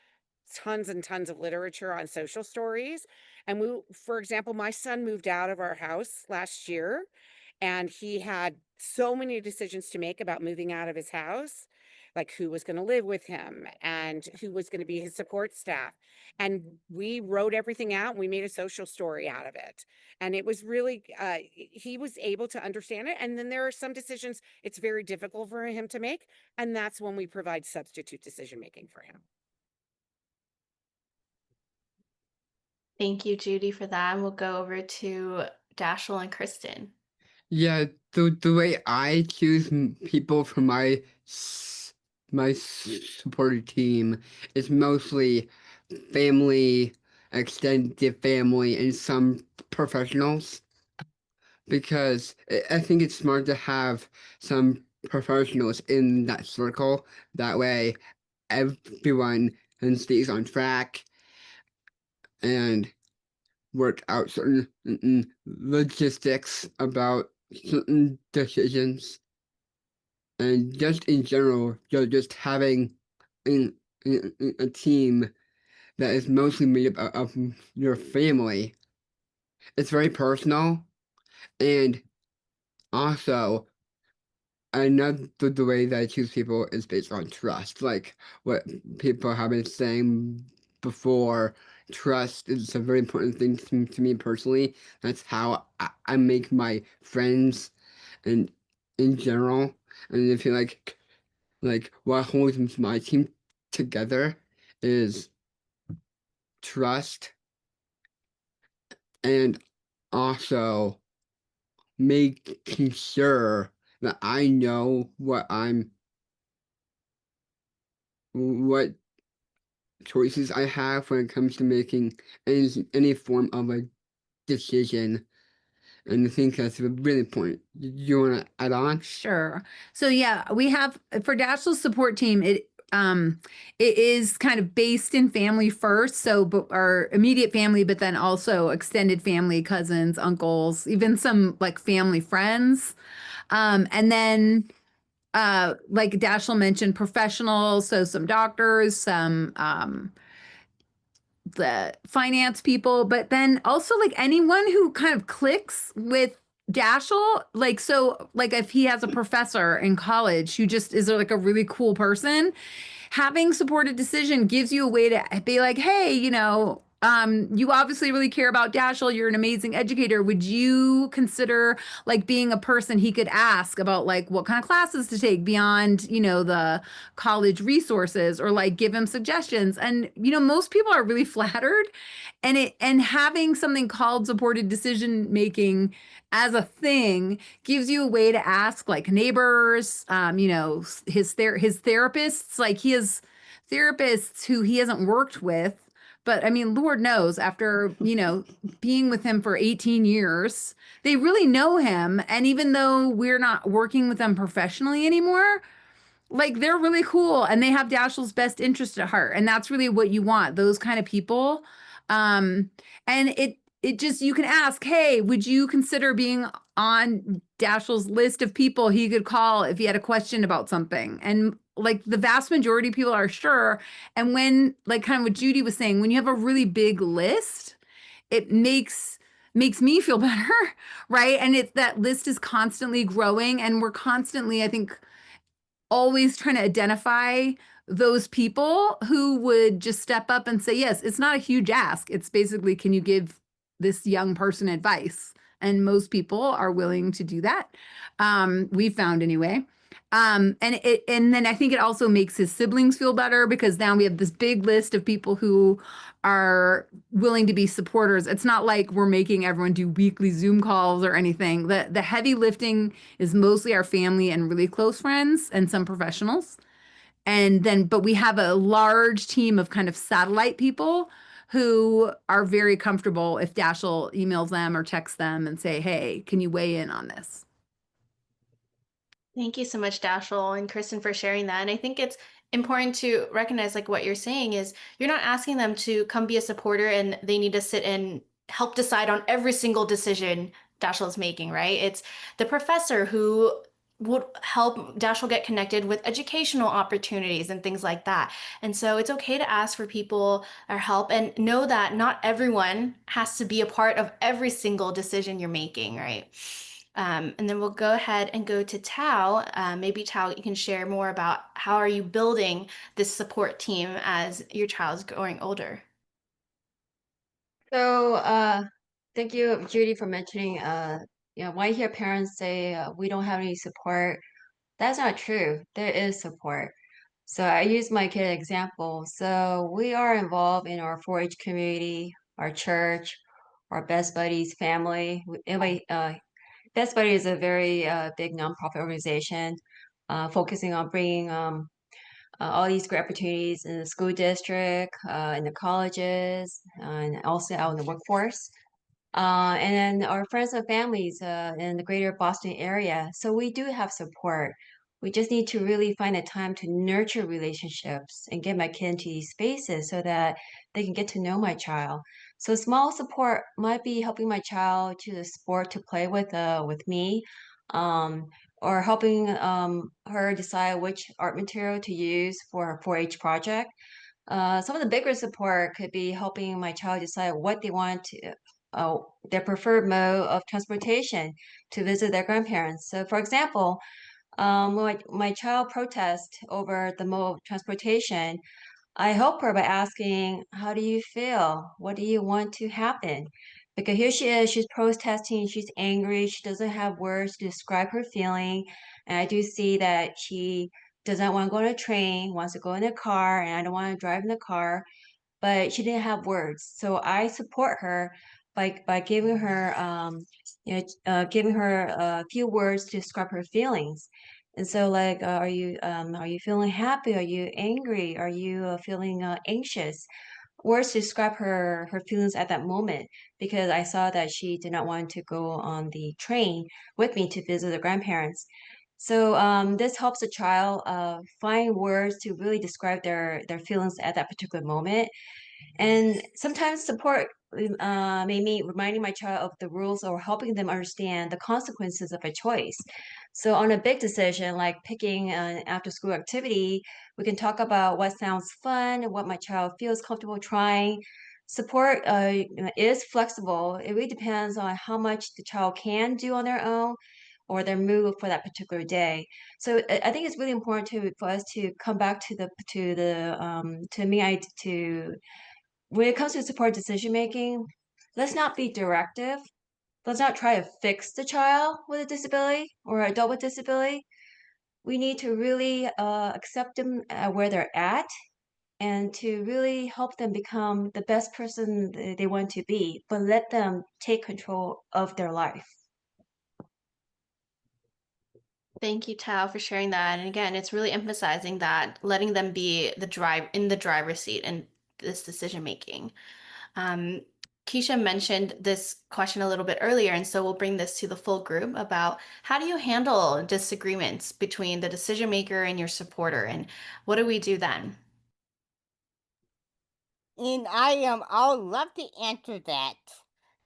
tons and tons of literature on social stories. And for example, my son moved out of our house last year and he had so many decisions to make about moving out of his house, like who was going to live with him and who was going to be his support staff. And we wrote everything out and we made a social story out of it. And it was really, he was able to understand it. And then there are some decisions it's very difficult for him to make. And that's when we provide substitute decision making for him. Thank you, Judy, for that. And we'll go over to Dashel and Kristen. Yeah, the way I choose people for my supported team is mostly family, extended family, and some professionals because I think it's smart to have some professionals in that circle. That way, everyone stays on track and work out certain logistics about certain decisions. And just in general, just having in, a team that is mostly made up of your family. It's very personal, and also another the way that I choose people is based on trust. Like what people have been saying before, trust is a very important thing to me personally. That's how I make my friends and in general. And I feel like what holds my team together is trust and also making sure that I know what choices I have when it comes to making any form of a decision. And I think that's really important. Do you want to add on? Sure. So yeah, we have for Dashl's support team, it is kind of based in family first. So but our immediate family, but then also extended family, cousins, uncles, even some like family friends. And then like Dashel mentioned, professionals, so some doctors, some the finance people, but then also like anyone who kind of clicks with Dashel, like so like if he has a professor in college who just is like a really cool person, having supported decision gives you a way to be like, hey, you obviously really care about Dashel. You're an amazing educator. Would you consider like being a person he could ask about like what kind of classes to take beyond, the college resources or like give him suggestions? And, most people are really flattered and having something called supported decision making as a thing gives you a way to ask like neighbors, his therapists, like he has therapists who he hasn't worked with. But I mean, Lord knows after, being with him for 18 years, they really know him. And even though we're not working with them professionally anymore, like they're really cool and they have Dashel's best interest at heart. And that's really what you want, those kind of people. And it just you can ask, hey, would you consider being on Dashel's list of people he could call if he had a question about something? And like the vast majority of people are sure. And when like kind of what Judy was saying, when you have a really big list, it makes me feel better, right? And it's that list is constantly growing and we're constantly, I think, always trying to identify those people who would just step up and say, yes, it's not a huge ask. It's basically, can you give this young person advice? And most people are willing to do that. We found anyway. And then I think it also makes his siblings feel better because now we have this big list of people who are willing to be supporters. It's not like we're making everyone do weekly Zoom calls or anything. The heavy lifting is mostly our family and really close friends and some professionals. But we have a large team of kind of satellite people who are very comfortable if Dashel emails them or texts them and say, hey, can you weigh in on this? Thank you so much, Dashel and Kristen, for sharing that. And I think it's important to recognize, like what you're saying is, you're not asking them to come be a supporter and they need to sit and help decide on every single decision Dashel is making, right? It's the professor who would help Dashel get connected with educational opportunities and things like that. And so it's okay to ask for people or help and know that not everyone has to be a part of every single decision you're making, right? And then we'll go ahead and go to Tao. Maybe Tao, you can share more about how are you building this support team as your child's growing older. So, thank you, Judy, for mentioning, when I hear parents say we don't have any support, that's not true. There is support. So I use my kid example. So we are involved in our 4-H community, our church, our Best Buddies family. Best Buddy is a very big nonprofit organization focusing on bringing all these great opportunities in the school district, in the colleges, and also out in the workforce. And then our friends and families in the greater Boston area. So we do have support. We just need to really find a time to nurture relationships and get my kid into these spaces so that they can get to know my child. So small support might be helping my child choose a sport to play with me, um, or helping her decide which art material to use for her 4-H project. Some of the bigger support could be helping my child decide what they want to, their preferred mode of transportation to visit their grandparents. So, for example, when my child protests over the mode of transportation, I help her by asking, how do you feel? What do you want to happen? Because here she is, she's protesting, she's angry, she doesn't have words to describe her feeling. And I do see that she doesn't want to go on a train, wants to go in a car, and I don't want to drive in the car, but she didn't have words. So I support her by giving her giving her a few words to describe her feelings. And so, like, are you feeling happy? Are you angry? Are you feeling anxious? Words to describe her feelings at that moment, because I saw that she did not want to go on the train with me to visit the grandparents. So this helps a child find words to really describe their feelings at that particular moment. And sometimes support may mean reminding my child of the rules or helping them understand the consequences of a choice. So on a big decision like picking an after school activity, we can talk about what sounds fun, what my child feels comfortable trying. Support is flexible. It really depends on how much the child can do on their own or their mood for that particular day. So I think it's really important for us to come back to me I to when it comes to support decision making, let's not be directive. Let's not try to fix the child with a disability or adult with disability. We need to really accept them where they're at and to really help them become the best person they want to be, but let them take control of their life. Thank you, Tao, for sharing that. And again, it's really emphasizing that letting them be in the driver's seat in this decision making. Keisha mentioned this question a little bit earlier, and so we'll bring this to the full group about how do you handle disagreements between the decision maker and your supporter, and what do we do then? And I would love to answer that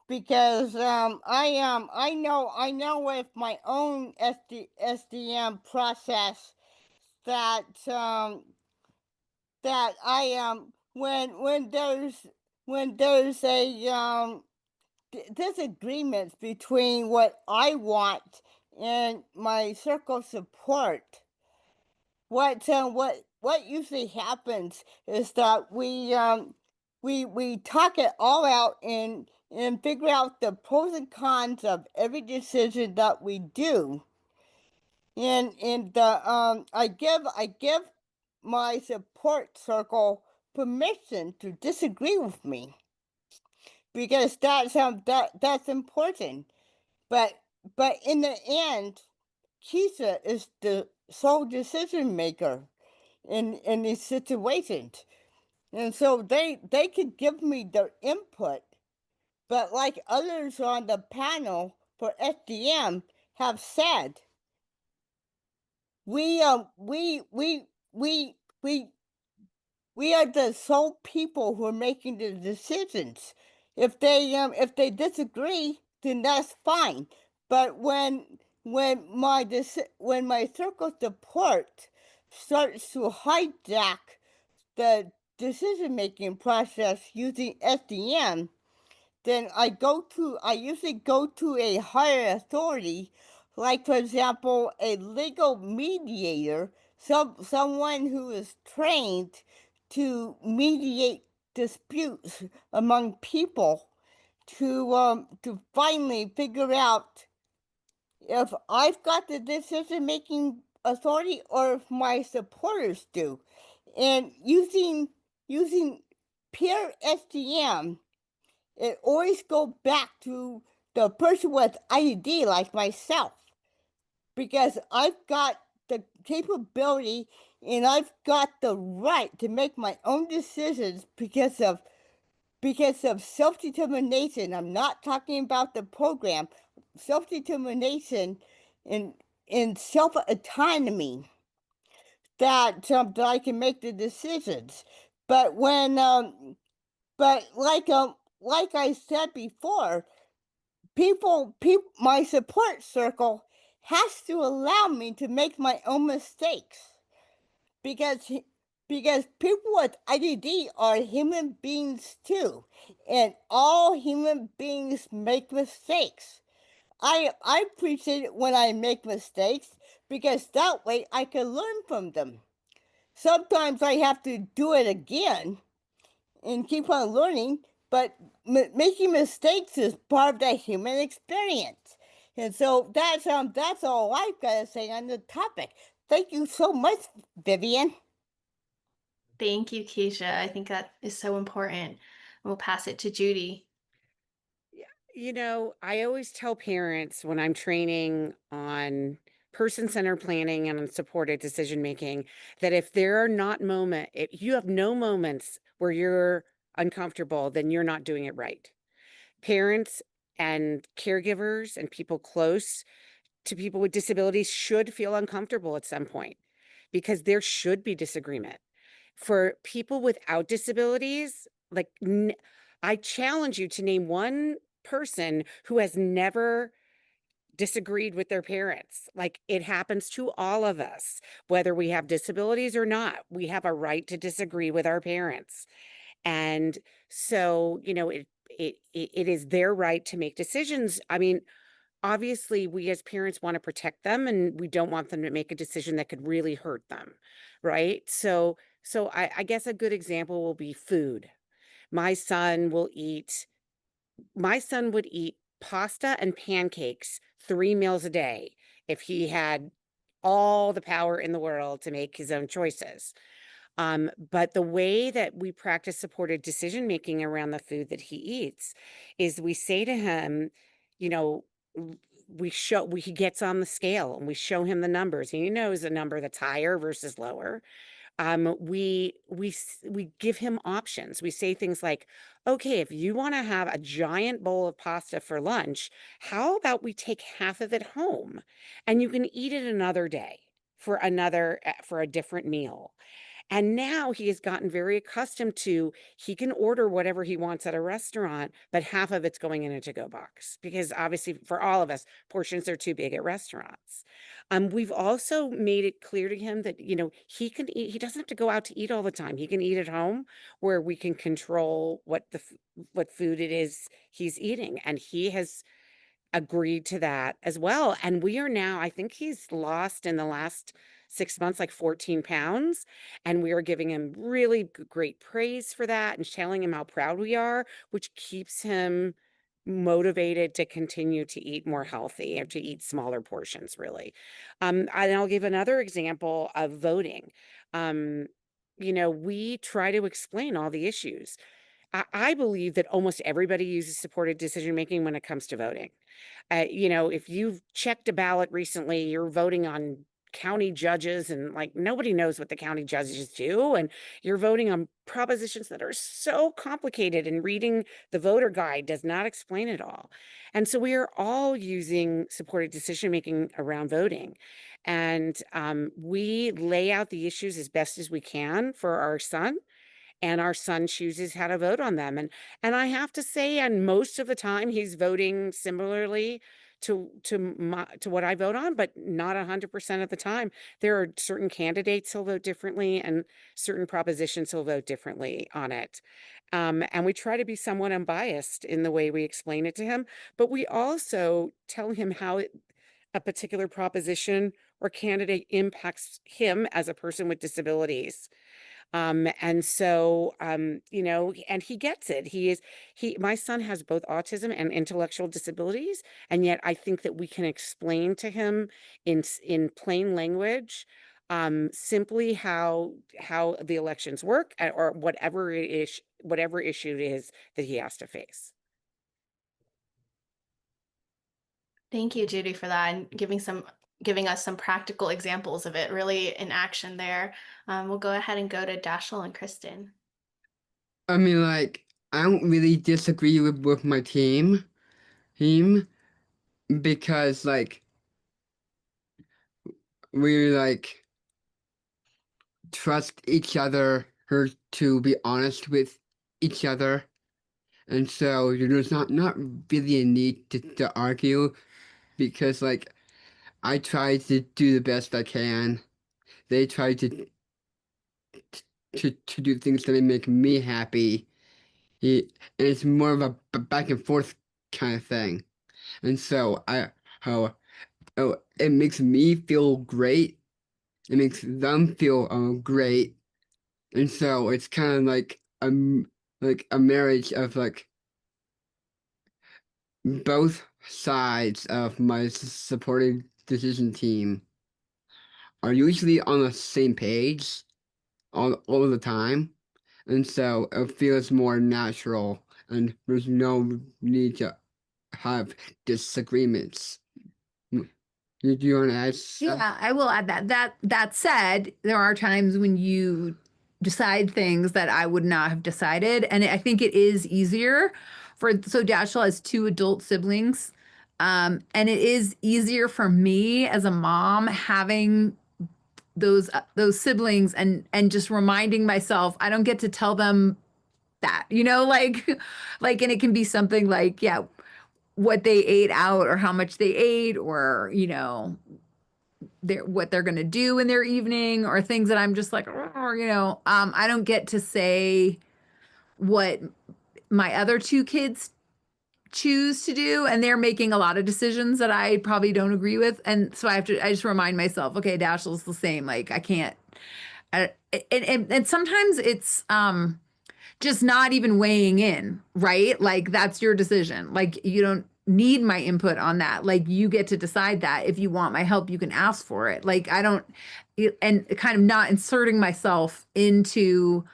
because I know with my own SDM process that that I when there's a disagreements between what I want and my circle support. What usually happens is that we talk it all out and figure out the pros and cons of every decision that we do. And I give my support circle permission to disagree with me because that's important. But but in the end, Keisha is the sole decision maker in these situations. And so they could give me their input, but like others on the panel for SDM have said, we we we we we we are the sole people who are making the decisions. If they disagree, then that's fine. But when my circle support starts to hijack the decision making process using SDM, then I usually go to a higher authority, like for example, a legal mediator, someone who is trained to mediate disputes among people to finally figure out if I've got the decision making authority or if my supporters do. And using peer SDM, it always go back to the person with IED like myself, because I've got the capability and I've got the right to make my own decisions because of self-determination. I'm not talking about the program. Self-determination and self-autonomy that I can make the decisions. But like I said before, my support circle has to allow me to make my own mistakes because because people with IDD are human beings too, and all human beings make mistakes. I appreciate it when I make mistakes because that way I can learn from them. Sometimes I have to do it again and keep on learning, but making mistakes is part of the human experience. And so that's all I've got to say on the topic. Thank you so much, Vivian. Thank you, Keisha. I think that is so important. We'll pass it to Judy. I always tell parents when I'm training on person-centered planning and on supported decision making that if you have no moments where you're uncomfortable, then you're not doing it right. Parents and caregivers and people close to people with disabilities should feel uncomfortable at some point because there should be disagreement. For people without disabilities, I challenge you to name one person who has never disagreed with their parents. Like, it happens to all of us, whether we have disabilities or not. We have a right to disagree with our parents. And so, it is their right to make decisions. I mean, obviously we as parents want to protect them and we don't want them to make a decision that could really hurt them, right? So I guess a good example will be food. My son would eat pasta and pancakes 3 meals a day if he had all the power in the world to make his own choices. But the way that we practice supported decision making around the food that he eats is we say to him, you know, he gets on the scale and we show him the numbers. He knows a number that's higher versus lower. We give him options. We say things like, okay, if you want to have a giant bowl of pasta for lunch, how about we take half of it home and you can eat it another day for a different meal. And now he has gotten very accustomed to he can order whatever he wants at a restaurant, but half of it's going in a to-go box because obviously for all of us, portions are too big at restaurants. We've also made it clear to him that, he can eat, he doesn't have to go out to eat all the time. He can eat at home where we can control what food it is he's eating. And he has agreed to that as well. And we are now, I think he's lost in the last 6 months, like 14 pounds. And we are giving him really great praise for that and telling him how proud we are, which keeps him motivated to continue to eat more healthy and to eat smaller portions, really. And I'll give another example of voting. We try to explain all the issues. I believe that almost everybody uses supported decision making when it comes to voting. If you've checked a ballot recently, you're voting on county judges and like nobody knows what the county judges do. And you're voting on propositions that are so complicated and reading the voter guide does not explain it all. And so we are all using supported decision making around voting. And we lay out the issues as best as we can for our son, and our son chooses how to vote on them. And I have to say, and most of the time he's voting similarly to what I vote on, but not 100% of the time. There are certain candidates he'll vote differently and certain propositions he'll vote differently on it. And we try to be somewhat unbiased in the way we explain it to him, but we also tell him how a particular proposition or candidate impacts him as a person with disabilities. And he gets it. My son has both autism and intellectual disabilities. And yet I think that we can explain to him in plain language, simply how the elections work or whatever issue it is that he has to face. Thank you, Judy, for that and giving us some practical examples of it, really in action there. We'll go ahead and go to Dashel and Kristen. I mean, like, I don't really disagree with my team, because, like, we, like, trust each other her to be honest with each other. And so there's not really a need to argue because, like, I try to do the best I can. They try to do things that make me happy. And it's more of a back and forth kind of thing. And so oh, it makes me feel great. It makes them feel great. And so it's kind of like a marriage of like both sides of my supported decision team are usually on the same page all the time. And so it feels more natural and there's no need to have disagreements. Do you want to add stuff? Yeah, I will add that. That said, there are times when you decide things that I would not have decided, and I think it is easier for so Dashel has two adult siblings, and it is easier for me as a mom having those siblings and just reminding myself I don't get to tell them that, like, and it can be something like, yeah, what they ate out or how much they ate or what they're going to do in their evening or things that I'm just like, "Oh," I don't get to say what my other two kids choose to do, and they're making a lot of decisions that I probably don't agree with, and so I just remind myself, okay, Dashiell's the same, like I can't, and sometimes it's just not even weighing in, right? Like that's your decision. Like you don't need my input on that. Like you get to decide that. If you want my help, you can ask for it. Like I don't, and kind of not inserting myself into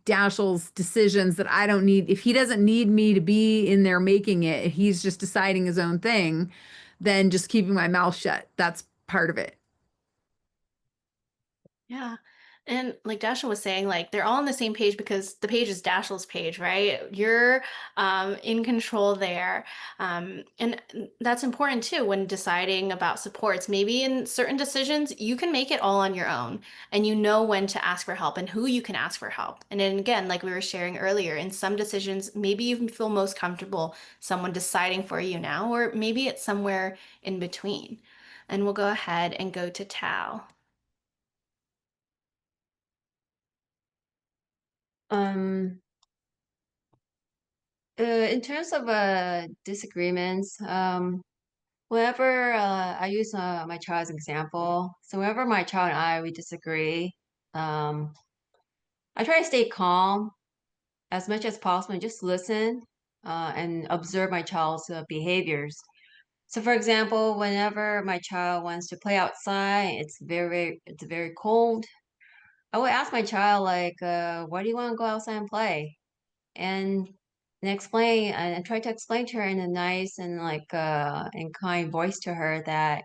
Dashiell's decisions that I don't need. If he doesn't need me to be in there making it, he's just deciding his own thing, then just keeping my mouth shut. That's part of it. Yeah. And like Dasha was saying, like they're all on the same page because the page is Dashiell's page, right? You're in control there. And that's important too when deciding about supports. Maybe in certain decisions, you can make it all on your own and you know when to ask for help and who you can ask for help. And then again, like we were sharing earlier, in some decisions, maybe you feel most comfortable someone deciding for you now, or maybe it's somewhere in between. And we'll go ahead and go to Tao. Um, in terms of disagreements, whenever I use my child as an example, so whenever my child and I we disagree, um, I try to stay calm as much as possible and just listen and observe my child's behaviors. So, for example, whenever my child wants to play outside, it's very cold. I would ask my child like, "Why do you want to go outside and play?" And explain and try to explain to her in a nice and like and kind voice to her that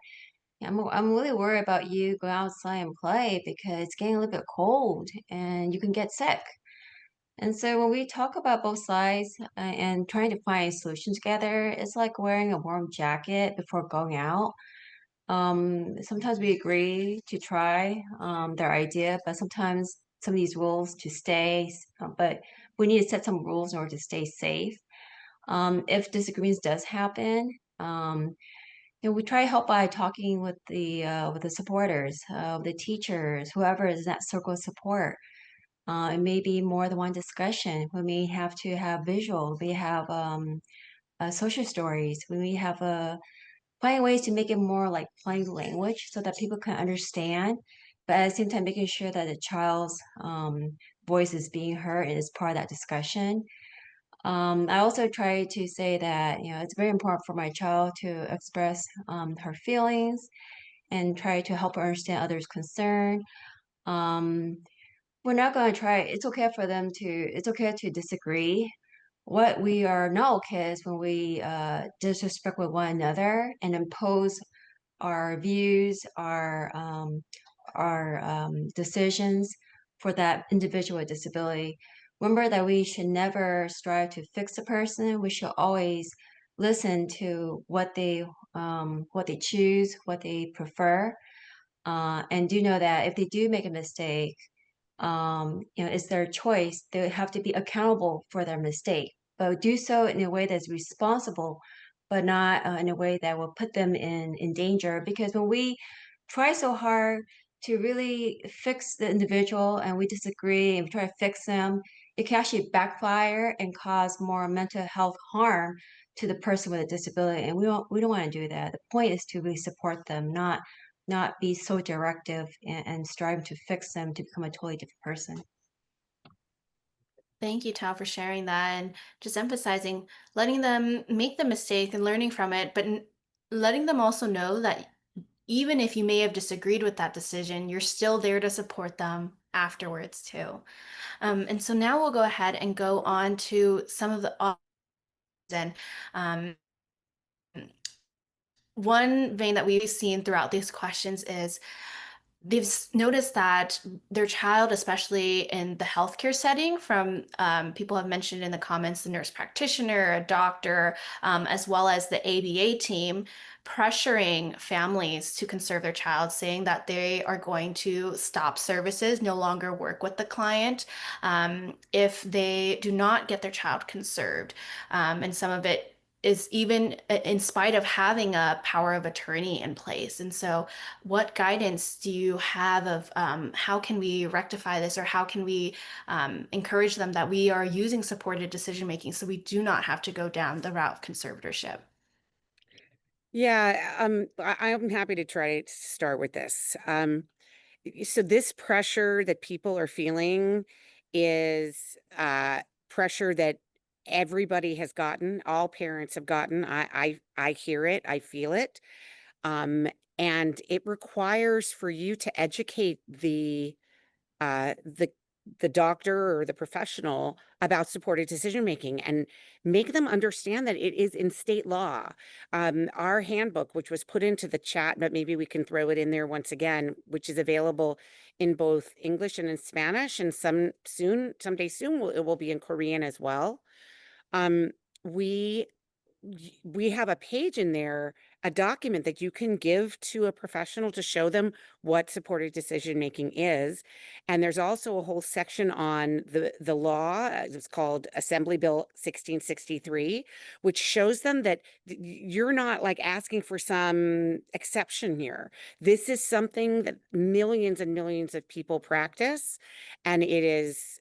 I'm really worried about you go outside and play because it's getting a little bit cold and you can get sick. And so when we talk about both sides and trying to find a solution together, it's like wearing a warm jacket before going out. Sometimes we agree to try their idea, but sometimes some of these rules to stay, but we need to set some rules in order to stay safe. If disagreements does happen, we try to help by talking with the supporters, the teachers, whoever is in that circle of support. It may be more than one discussion. We may have to have visual. We have social stories. We may have find ways to make it more like plain language so that people can understand, but at the same time making sure that the child's voice is being heard and is part of that discussion. I also try to say that it's very important for my child to express her feelings and try to help her understand others' concern. Um, we're not going to try. It's okay for them to. It's okay to disagree. What we are not okay is when we disrespect with one another and impose our views, our decisions for that individual with disability. Remember that we should never strive to fix a person. We should always listen to what they choose, what they prefer, and do know that if they do make a mistake, it's their choice. They have to be accountable for their mistake, but do so in a way that's responsible, but not in a way that will put them in danger. Because when we try so hard to really fix the individual and we disagree and we try to fix them, it can actually backfire and cause more mental health harm to the person with a disability. And we don't want to do that. The point is to really support them, not be so directive and strive to fix them to become a totally different person. Thank you, Tao, for sharing that and just emphasizing letting them make the mistake and learning from it, but letting them also know that even if you may have disagreed with that decision, you're still there to support them afterwards too. And so now we'll go ahead and go on to some of the and um, one vein that we've seen throughout these questions is they've noticed that their child, especially in the healthcare setting, from people have mentioned in the comments, the nurse practitioner, a doctor, as well as the ABA team, pressuring families to conserve their child, saying that they are going to stop services, no longer work with the client if they do not get their child conserved. And some of it is even in spite of having a power of attorney in place. And so what guidance do you have of how can we rectify this, or how can we encourage them that we are using supported decision making so we do not have to go down the route of conservatorship? Yeah, I'm happy to try to start with this. So this pressure that people are feeling is pressure that everybody has gotten, all parents have gotten. I hear it, I feel it. Um, and it requires for you to educate uh, the the doctor or the professional about supported decision making and make them understand that it is in state law. Our handbook, which was put into the chat, but maybe we can throw it in there once again, which is available in both English and in Spanish, and someday soon, it will be in Korean as well. Um, we we have a page in there, a document that you can give to a professional to show them what supported decision making is. And there's also a whole section on the law. It's called Assembly Bill 1663, which shows them that you're not like asking for some exception here. This is something that millions and millions of people practice, and it is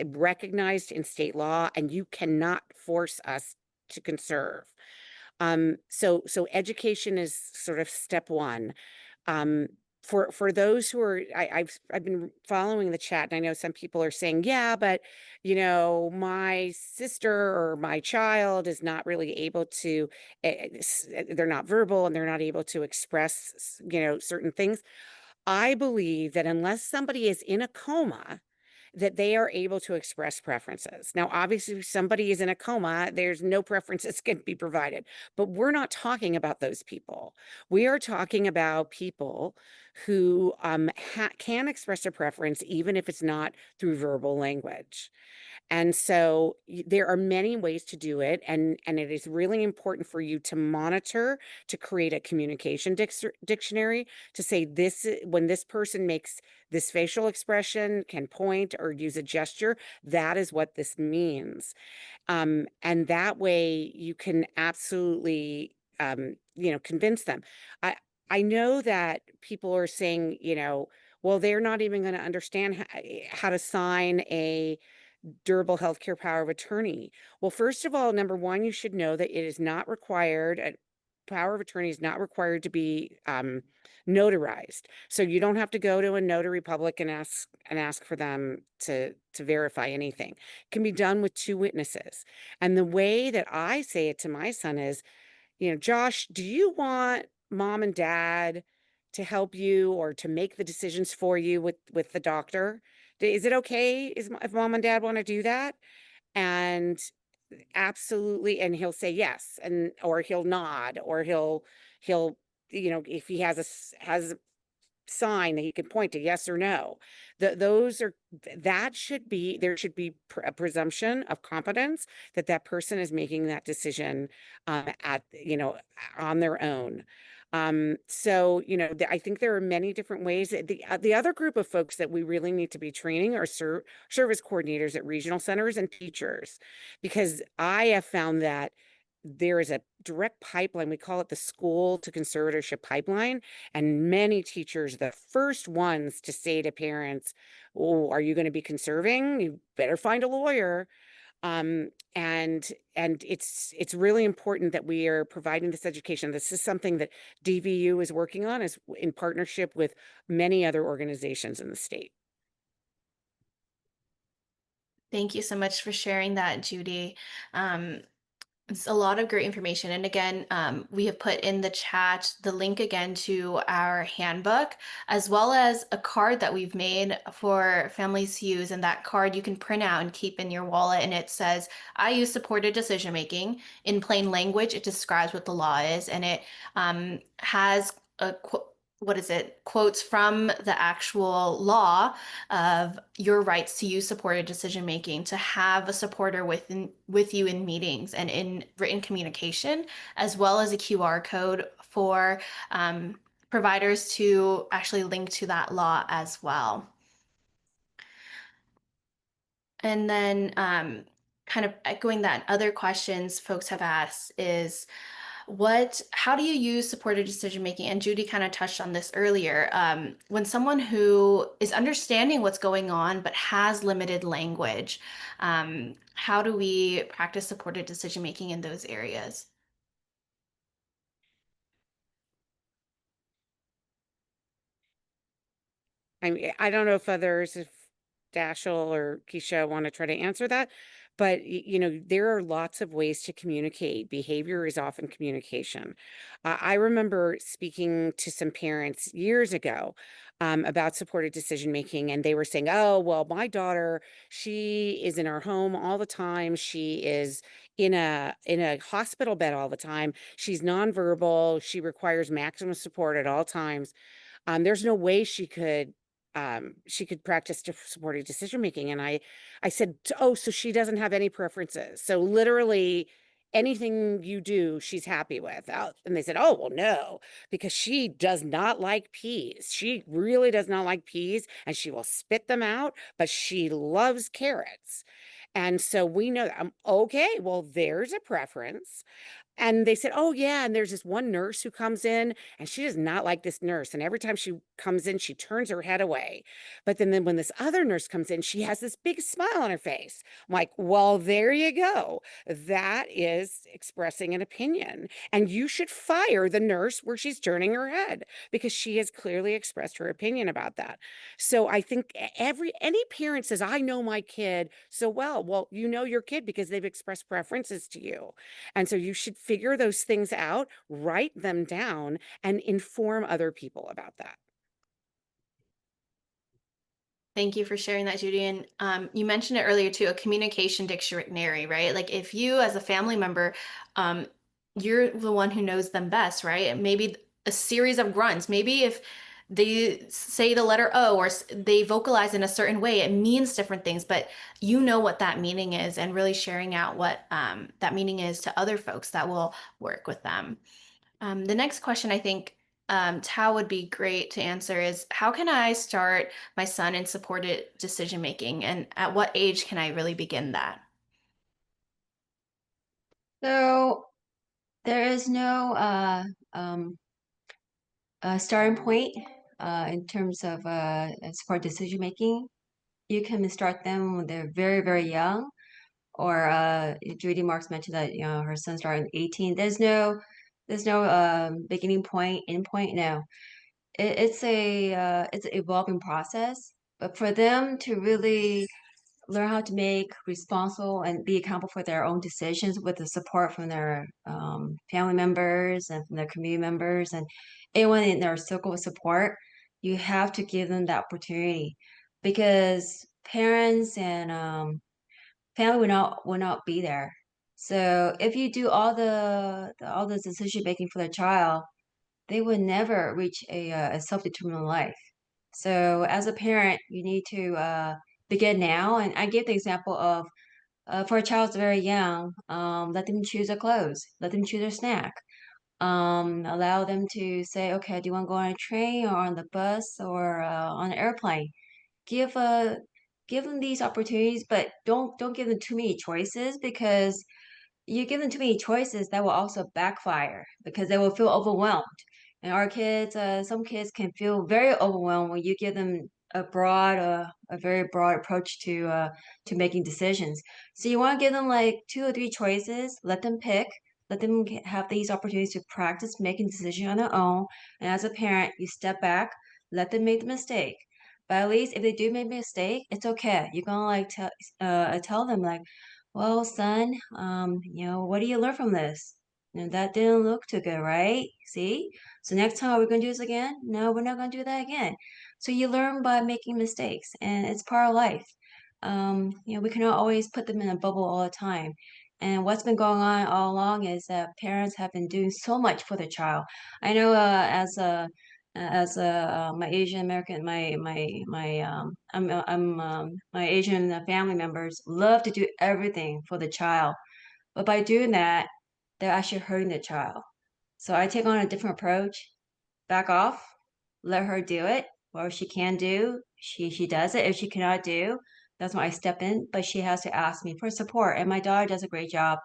recognized in state law, and you cannot force us to conserve. So education is sort of step one. Um, for those who are, I've been following the chat, and I know some people are saying, yeah, but my sister or my child is not really able to, they're not verbal and they're not able to express, certain things. I believe that unless somebody is in a coma, that they are able to express preferences. Now, obviously, if somebody is in a coma, there's no preferences can be provided, but we're not talking about those people. We are talking about people who can express a preference, even if it's not through verbal language. And so there are many ways to do it. And it is really important for you to monitor, to create a communication dictionary, to say this, when this person makes this facial expression, can point or use a gesture, that is what this means. And that way you can absolutely, convince them. I know that people are saying, well, they're not even going to understand how to sign a durable healthcare power of attorney. Well, first of all, number one, you should know that it is not required. A power of attorney is not required to be notarized. So you don't have to go to a notary public and ask for them to verify anything. It can be done with two witnesses. And the way that I say it to my son is, Josh, do you want mom and dad to help you or to make the decisions for you with the doctor? Is it okay if mom and dad want to do that? And absolutely, and he'll say yes, and or he'll nod, or he'll if he has a sign that he can point to yes or no. That should be, there should be a presumption of competence that that person is making that decision on their own. I think there are many different ways. The other group of folks that we really need to be training are service coordinators at regional centers and teachers, because I have found that there is a direct pipeline. We call it the school to conservatorship pipeline. And many teachers, the first ones to say to parents, oh, are you going to be conserving? You better find a lawyer. And it's really important that we are providing this education. This is something that DVU is working on, is in partnership with many other organizations in the state. Thank you so much for sharing that, Judy. Um, It's a lot of great information. And again, we have put in the chat the link again to our handbook, as well as a card that we've made for families to use. And that card you can print out and keep in your wallet. And it says, I use supported decision making. In plain language, it describes what the law is. And it has what is it? Quotes from the actual law of your rights to use supported decision making, to have a supporter with you in meetings and in written communication, as well as a QR code for providers to actually link to that law as well. And then kind of echoing that, other questions folks have asked is, how do you use supported decision making? And Judy kind of touched on this earlier. When someone who is understanding what's going on but has limited language, how do we practice supported decision making in those areas? I don't know if others, if Dashel or Keisha want to try to answer that, but there are lots of ways to communicate. Behavior is often communication. I remember speaking to some parents years ago about supported decision making, and they were saying, "Oh, well, my daughter, she is in her home all the time. She is in a hospital bed all the time. She's nonverbal. She requires maximum support at all times. There's no way she could practice supportive decision making." And I said, "Oh, so she doesn't have any preferences. So literally anything you do, she's happy with." And they said, "Oh, well, no, because she does not like peas. She really does not like peas, and she will spit them out, but she loves carrots." And so we know that. Okay, well, there's a preference. And they said, "Oh, yeah. And there's this one nurse who comes in, and she does not like this nurse. And every time she comes in, she turns her head away. But then when this other nurse comes in, she has this big smile on her face." I'm like, "Well, there you go. That is expressing an opinion. And you should fire the nurse where she's turning her head because she has clearly expressed her opinion about that." So I think any parent says, "I know my kid so well." Well, you know your kid because they've expressed preferences to you. And so you should figure those things out, write them down, and inform other people about that. Thank you for sharing that, Judy. And you mentioned it earlier too, a communication dictionary, right? Like if you, as a family member, um, you're the one who knows them best, right? And maybe a series of grunts. Maybe if they say the letter O or they vocalize in a certain way, it means different things, but you know what that meaning is, and really sharing out what that meaning is to other folks that will work with them. The next question I think Tao would be great to answer is, how can I start my son in supported decision making, and at what age can I really begin that? So there is no starting point in terms of support decision making. You can start them when they're very, very young. Or Judy Marks mentioned that her son started at 18. There's no beginning point, end point. No, it's an evolving process. But for them to really learn how to make responsible and be accountable for their own decisions with the support from their family members and from their community members and anyone in their circle of support, you have to give them that opportunity because parents and family will not be there. So if you do all the decision making for the child, they would never reach a self-determined life. So as a parent, you need to begin now. And I give the example of for a child that's very young, let them choose their clothes, let them choose their snack. Allow them to say, okay, do you want to go on a train or on the bus or on an airplane? Give a give them these opportunities, but don't give them too many choices because you give them too many choices that will also backfire because they will feel overwhelmed. And our kids, some kids can feel very overwhelmed when you give them a very broad approach to making decisions. So you want to give them like two or three choices, let them pick, let them have these opportunities to practice making decisions on their own. And as a parent, you step back, let them make the mistake. But at least if they do make a mistake, it's okay. You're gonna like tell them like, well, son, what do you learn from this? That didn't look too good, right? See? So next time, are we going to do this again? No, we're not going to do that again. So you learn by making mistakes, and it's part of life. We cannot always put them in a bubble all the time. And what's been going on all along is that parents have been doing so much for the child. I know, my Asian American, my Asian family members love to do everything for the child, but by doing that, they're actually hurting the child. So I take on a different approach. Back off, let her do it. Whatever she can do, she does it. If she cannot do, that's when I step in. But she has to ask me for support, and my daughter does a great job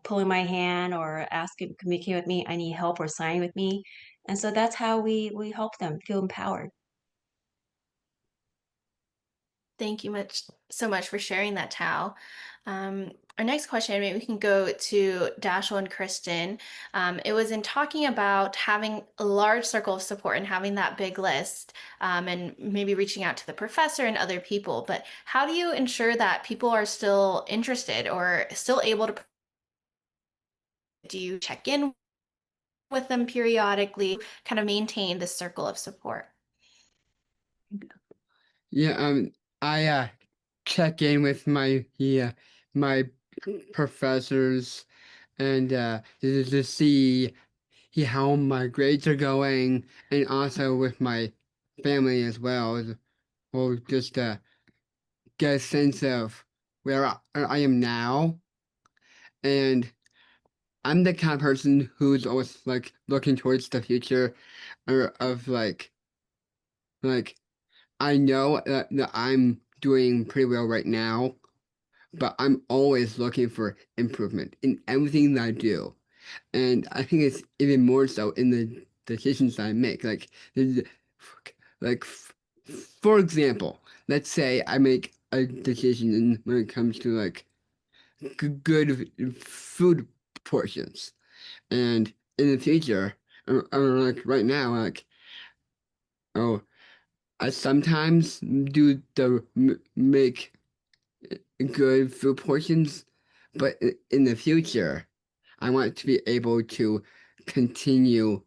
pulling my hand or asking, communicating with me. I need help or signing with me, and so that's how we help them feel empowered. Thank you so much for sharing that, Tao. Our next question, maybe we can go to Dashel and Kristen. It was in talking about having a large circle of support and having that big list, and maybe reaching out to the professor and other people. But how do you ensure that people are still interested or still able to? Do you check in with them periodically, kind of maintain this circle of support? Yeah, I check in with my professors and to see how my grades are going, and also with my family as well, or just get a sense of where I am now. And I'm the kind of person who's always like looking towards the future, or of like I know that I'm doing pretty well right now, but I'm always looking for improvement in everything that I do. And I think it's even more so in the decisions I make. Like for example, let's say I make a decision when it comes to like good food portions, and in the future, or like right now, like, oh, I sometimes do the make good food portions, but in the future, I want to be able to continue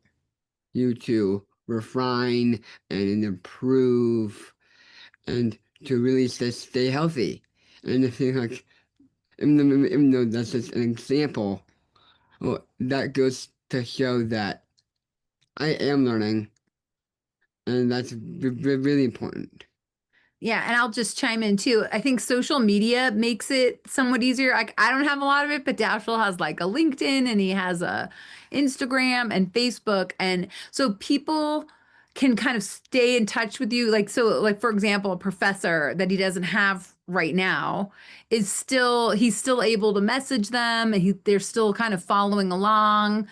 you to refine and improve and to really just stay healthy. And I think like even though that's just an example, well, that goes to show that I am learning, and that's really important. Yeah, and I'll just chime in too. I think social media makes it somewhat easier. Like I don't have a lot of it, but Dashel has like a LinkedIn and he has a Instagram and Facebook. And so people can kind of stay in touch with you. Like so, like for example, a professor that he doesn't have right now he's still able to message them and they're still kind of following along,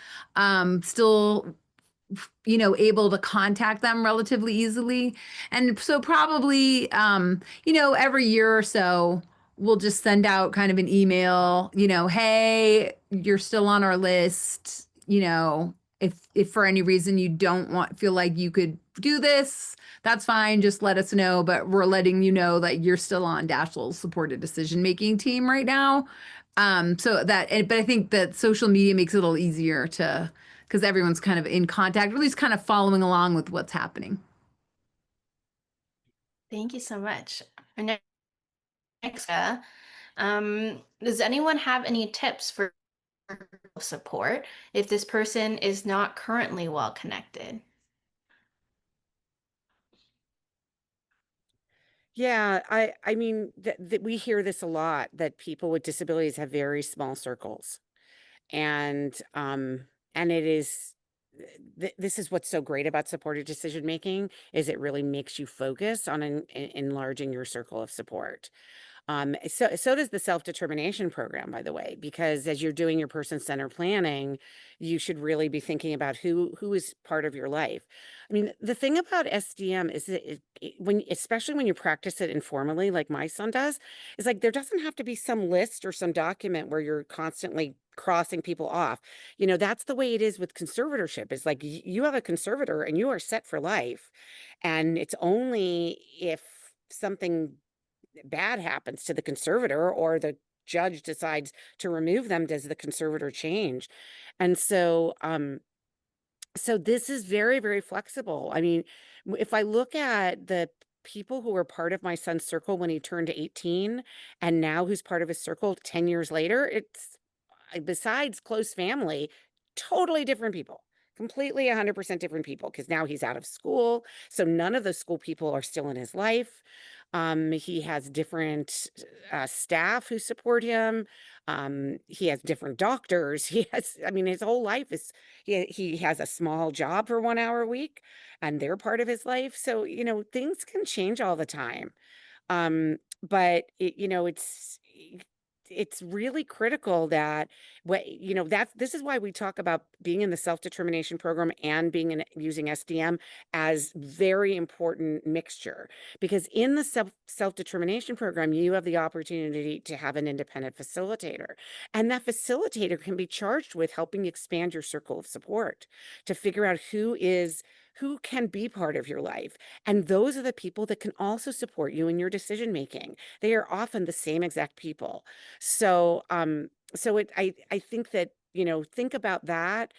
still able to contact them relatively easily. And so probably, every year or so, we'll just send out kind of an email, hey, you're still on our list, if for any reason you don't feel like you could do this, that's fine. Just let us know. But we're letting you know that you're still on Dashel's supported decision making team right now. But I think that social media makes it a little easier to because everyone's kind of in contact, or at least kind of following along with what's happening. Thank you so much. Our next, does anyone have any tips for support if this person is not currently well connected? Yeah, I mean we hear this a lot that people with disabilities have very small circles. And it is this is what's so great about supported decision making is it really makes you focus on enlarging your circle of support. So does the self-determination program, by the way, because as you're doing your person-centered planning, you should really be thinking about who is part of your life. I mean, the thing about SDM is that especially when you practice it informally, like my son does, is like there doesn't have to be some list or some document where you're constantly crossing people off. That's the way it is with conservatorship. It's like you have a conservator and you are set for life. And it's only if something bad happens to the conservator or the judge decides to remove them, does the conservator change? And so, so this is very, very flexible. I mean, if I look at the people who were part of my son's circle when he turned 18 and now who's part of his circle 10 years later, it's besides close family, totally different people. Completely 100% different people because now he's out of school. So none of those school people are still in his life. He has different staff who support him. He has different doctors. He has, I mean, his whole life is, he has a small job for 1 hour a week and they're part of his life. So, you know, things can change all the time. But it, you know, it's really critical that what, you know, that this is why we talk about being in the self-determination program and being in using SDM as very important mixture, because in the self-determination program you have the opportunity to have an independent facilitator, and that facilitator can be charged with helping expand your circle of support to figure out who can be part of your life. And those are the people that can also support you in your decision making. They are often the same exact people. So, I think that, you know, think about that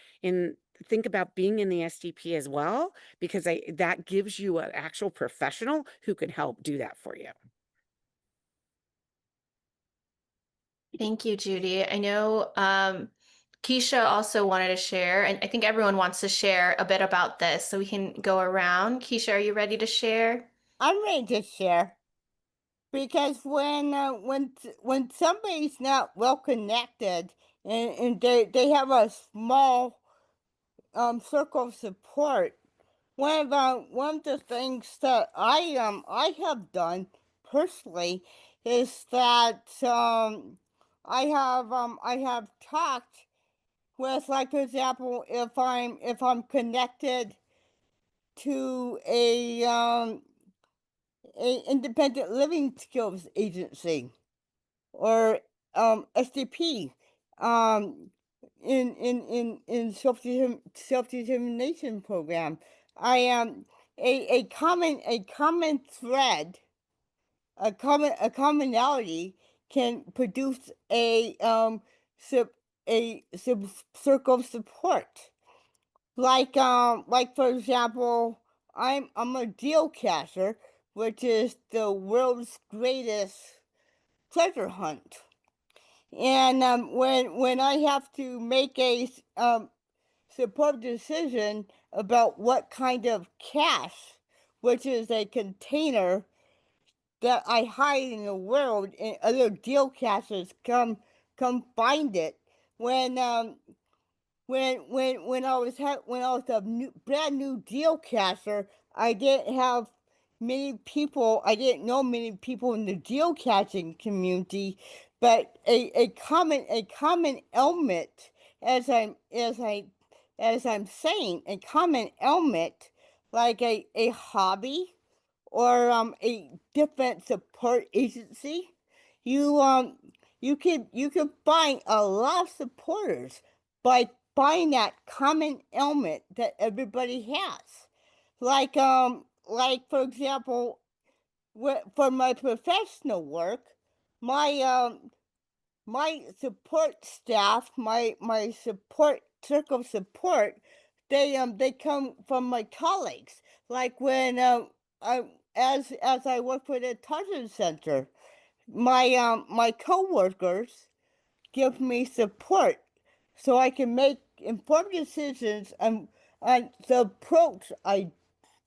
think about being in the SDP as well, because that gives you an actual professional who can help do that for you. Thank you, Judy. I know Keisha also wanted to share, and I think everyone wants to share a bit about this, so we can go around. Keisha, are you ready to share? I'm ready to share because when somebody's not well connected and they have a small circle of support, one of the things that I have done personally is that I have talked with, like, for example, if I'm connected to a independent living skills agency or SDP, um, in self determination program. I am a common thread, a commonality can produce sub, a circle of support. Like for example, I'm a geocacher, which is the world's greatest treasure hunt. And when I have to make a support decision about what kind of cache, which is a container that I hide in the world, and other geocachers come find it. When when when I was a brand new geocacher, I didn't have many people. I didn't know many people in the geocaching community, but a common element, as I'm saying, a common element, like a hobby or a different support agency, you you could find a lot of supporters by find that common element that everybody has. Like for example, for my professional work, my my support staff, my support circle of support, they come from my colleagues. Like when I as I work for the Tartan Center, my coworkers give me support so I can make informed decisions on the approach I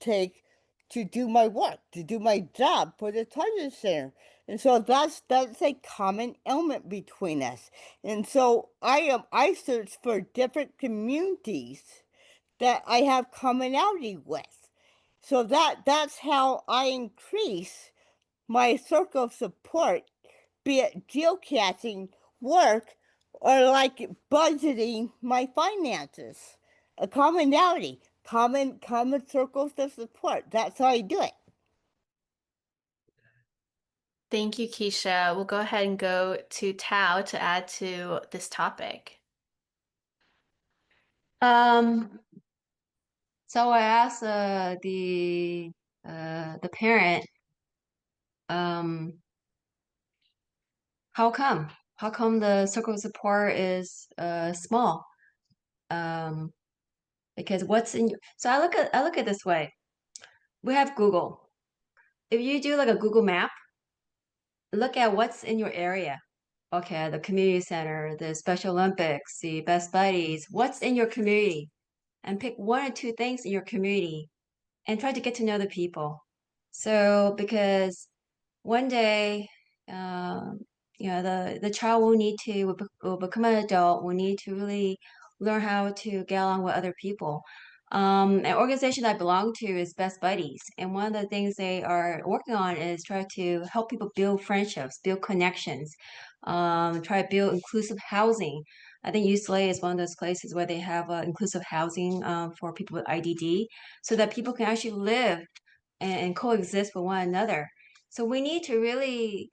take to do my work, to do my job for the Target Center. And so that's a common element between us. And so I search for different communities that I have commonality with. So that's how I increase my circle of support, be it geocaching, work, or like budgeting my finances. A commonality, common circles of support. That's how I do it. Thank you, Keisha. We'll go ahead and go to Tao to add to this topic. Um, so I asked the parent, um, how come? how come the circle of support is small? Because what's in so I look at it this way. We have Google. If you do like a Google map, look at what's in your area. Okay, the community center, the Special Olympics, the Best Buddies, what's in your community? And pick one or two things in your community and try to get to know the people. So because one day, um, the child will need to will become an adult, will need to really learn how to get along with other people. An organization I belong to is Best Buddies, and one of the things they are working on is try to help people build friendships, build connections, try to build inclusive housing. I think UCLA is one of those places where they have inclusive housing for people with IDD, so that people can actually live and coexist with one another. So we need to really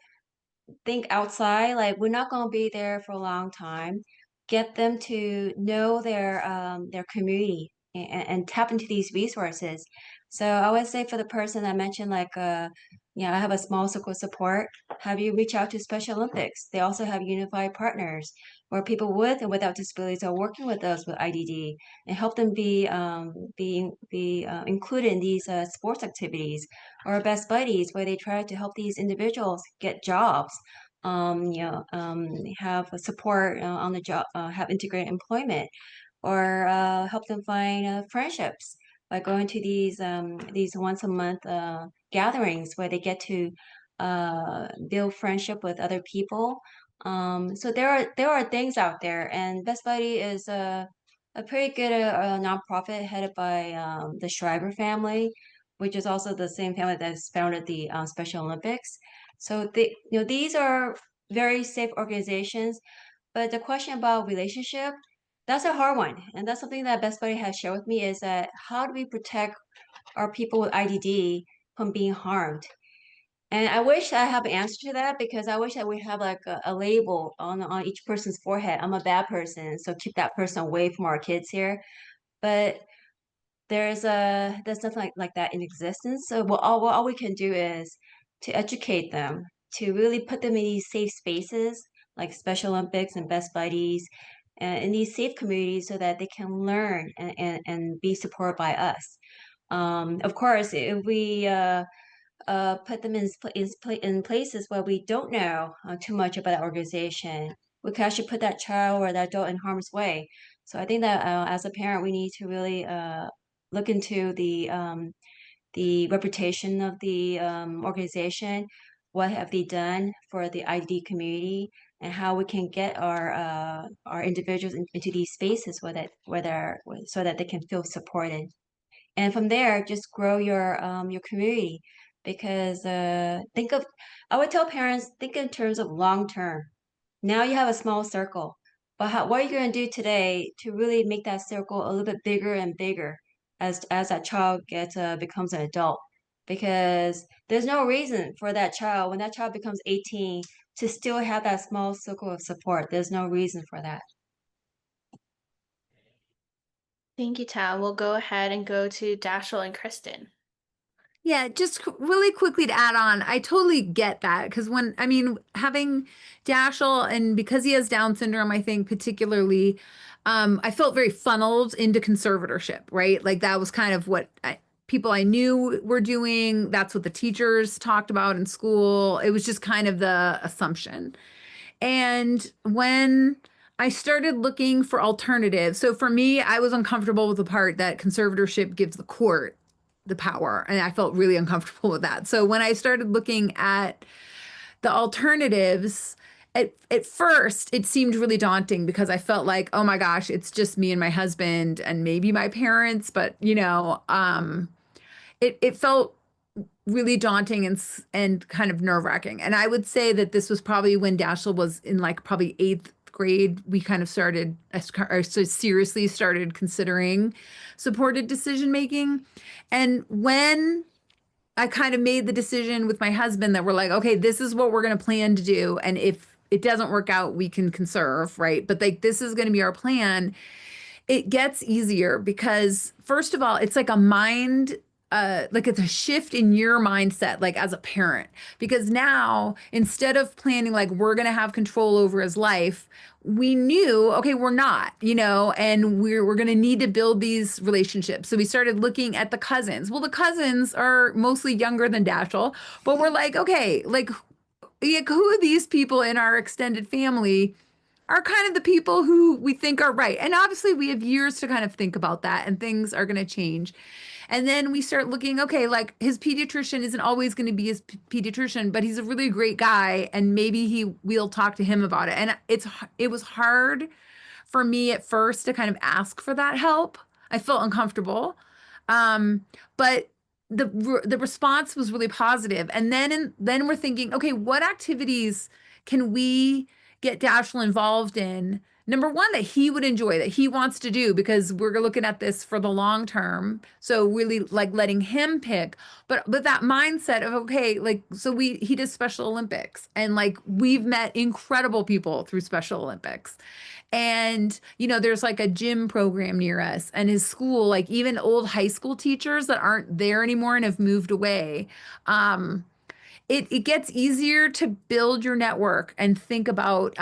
think outside. Like we're not going to be there for a long time. Get them to know their community and tap into these resources. So I would say for the person I mentioned, like I have a small circle of support. Have you reach out to Special Olympics? They also have unified partners where people with and without disabilities are working with those with IDD and help them be included in these sports activities, or Best Buddies where they try to help these individuals get jobs, have a support on the job, have integrated employment, or help them find friendships by going to these once a month gatherings where they get to build friendship with other people. So there are things out there, and Best Buddy is a pretty good nonprofit headed by the Schreiber family, which is also the same family that's founded the Special Olympics. So these are very safe organizations, but the question about relationship, that's a hard one. And that's something that Best Buddy has shared with me, is that how do we protect our people with IDD from being harmed? And I wish I have an answer to that, because I wish that we have like a label on each person's forehead. I'm a bad person, so keep that person away from our kids here. But there's nothing like that in existence. So what all we can do is to educate them, to really put them in these safe spaces like Special Olympics and Best Buddies, in these safe communities so that they can learn and be supported by us. Of course, if we put them in places where we don't know too much about that organization, we can actually put that child or that adult in harm's way. So I think that as a parent, we need to really look into the reputation of the organization. What have they done for the ID community, and how we can get our individuals into these spaces so that they can feel supported. And from there just grow your community, because I would tell parents, think in terms of long term. Now you have a small circle, but what are you going to do today to really make that circle a little bit bigger and bigger as that child becomes an adult? Because there's no reason for that child, when that child becomes 18, to still have that small circle of support. There's no reason for that. Thank you, Tao. We'll go ahead and go to Dashel and Kristen. Yeah, just really quickly to add on, I totally get that, because having Dashel, and because he has Down syndrome, I think particularly, I felt very funneled into conservatorship, right? Like that was kind of what people I knew were doing. That's what the teachers talked about in school. It was just kind of the assumption. And when I started looking for alternatives, so for me, I was uncomfortable with the part that conservatorship gives the court the power, and I felt really uncomfortable with that. So when I started looking at the alternatives, at first it seemed really daunting, because I felt like, oh my gosh, it's just me and my husband and maybe my parents, but it felt really daunting and kind of nerve-wracking. And I would say that this was probably when Dashel was in like probably 8th grade. We kind of so seriously started considering supported decision making. And when I kind of made the decision with my husband that we're like, okay, this is what we're going to plan to do, and if it doesn't work out, we can conserve, right? But like this is going to be our plan. It gets easier because, first of all, it's like a mind like it's a shift in your mindset, like as a parent, because now instead of planning like we're going to have control over his life, we knew, okay, we're not, and we're going to need to build these relationships. So we started looking at the cousins. Well, the cousins are mostly younger than Dashel, but we're like, okay, like who are these people in our extended family are kind of the people who we think are right. And obviously we have years to kind of think about that, and things are going to change. And then we start looking, okay, like his pediatrician isn't always going to be his pediatrician, but he's a really great guy, and maybe we'll talk to him about it. And it was hard for me at first to kind of ask for that help. I felt uncomfortable. Um, but the response was really positive. And then we're thinking, okay, what activities can we get Dashel involved in? Number one, that he would enjoy, that he wants to do, because we're looking at this for the long term. So really like letting him pick, but that mindset of, okay, like, so he does Special Olympics, and like we've met incredible people through Special Olympics. And, there's like a gym program near us, and his school, like even old high school teachers that aren't there anymore and have moved away. It gets easier to build your network and think about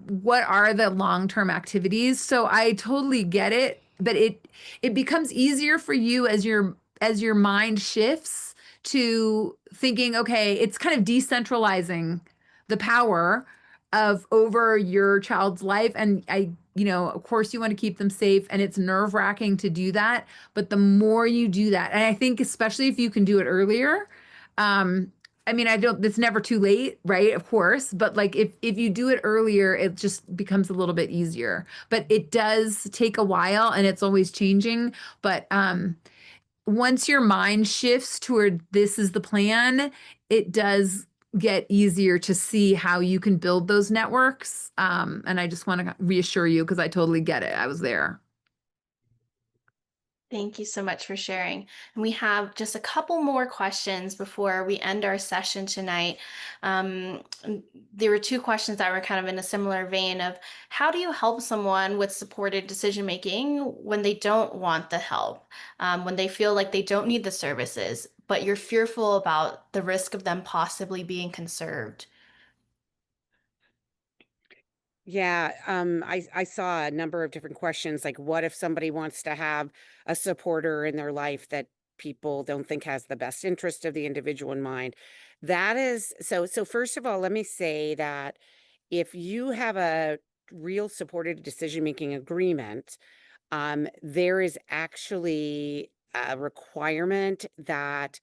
what are the long-term activities. So I totally get it, but it becomes easier for you as your mind shifts to thinking, okay, it's kind of decentralizing the power of over your child's life. And of course you want to keep them safe, and it's nerve-wracking to do that. But the more you do that, and I think especially if you can do it earlier, I mean, it's never too late, right? Of course. But like if you do it earlier, it just becomes a little bit easier. But it does take a while, and it's always changing. But once your mind shifts toward this is the plan, it does get easier to see how you can build those networks. And I just want to reassure you, because I totally get it. I was there. Thank you so much for sharing. And we have just a couple more questions before we end our session tonight. There were two questions that were kind of in a similar vein of, how do you help someone with supported decision making when they don't want the help, when they feel like they don't need the services, but you're fearful about the risk of them possibly being conserved? Yeah, I saw a number of different questions, like what if somebody wants to have a supporter in their life that people don't think has the best interest of the individual in mind? That is so first of all, let me say that if you have a real supported decision-making agreement, there is actually a requirement that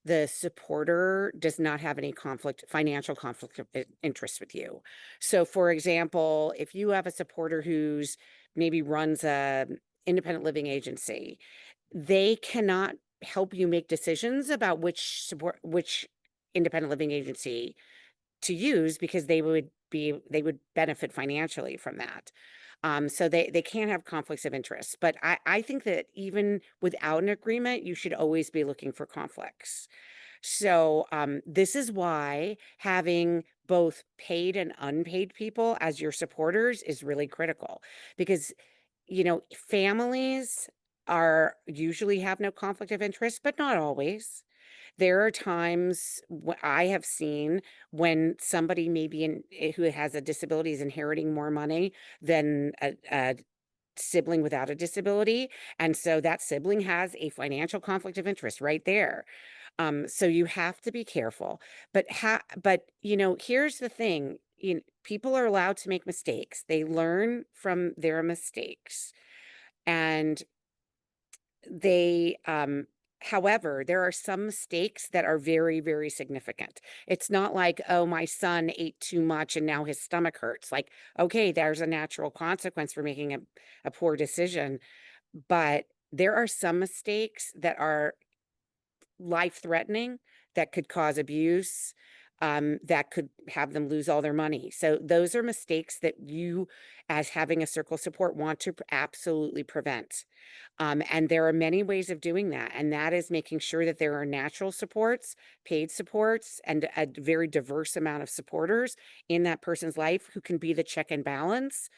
the supporter does not have any financial conflict of interest with you. So, for example, if you have a supporter who's maybe runs a independent living agency, they cannot help you make decisions about which independent living agency to use, because they would benefit financially from that. So they can't have conflicts of interest. But I think that even without an agreement, you should always be looking for conflicts. So this is why having both paid and unpaid people as your supporters is really critical, because families are usually have no conflict of interest, but not always. There are times I have seen when somebody maybe who has a disability is inheriting more money than a sibling without a disability, and so that sibling has a financial conflict of interest right there. So you have to be careful. But here's the thing: people are allowed to make mistakes. They learn from their mistakes, and they however, there are some mistakes that are very, very significant. It's not like, oh, my son ate too much and now his stomach hurts. Like, okay, there's a natural consequence for making a poor decision. But there are some mistakes that are life threatening, that could cause abuse, that could have them lose all their money. So those are mistakes that you, as having a circle support, want to absolutely prevent. And there are many ways of doing that. And that is making sure that there are natural supports, paid supports, and a very diverse amount of supporters in that person's life who can be the check and balance,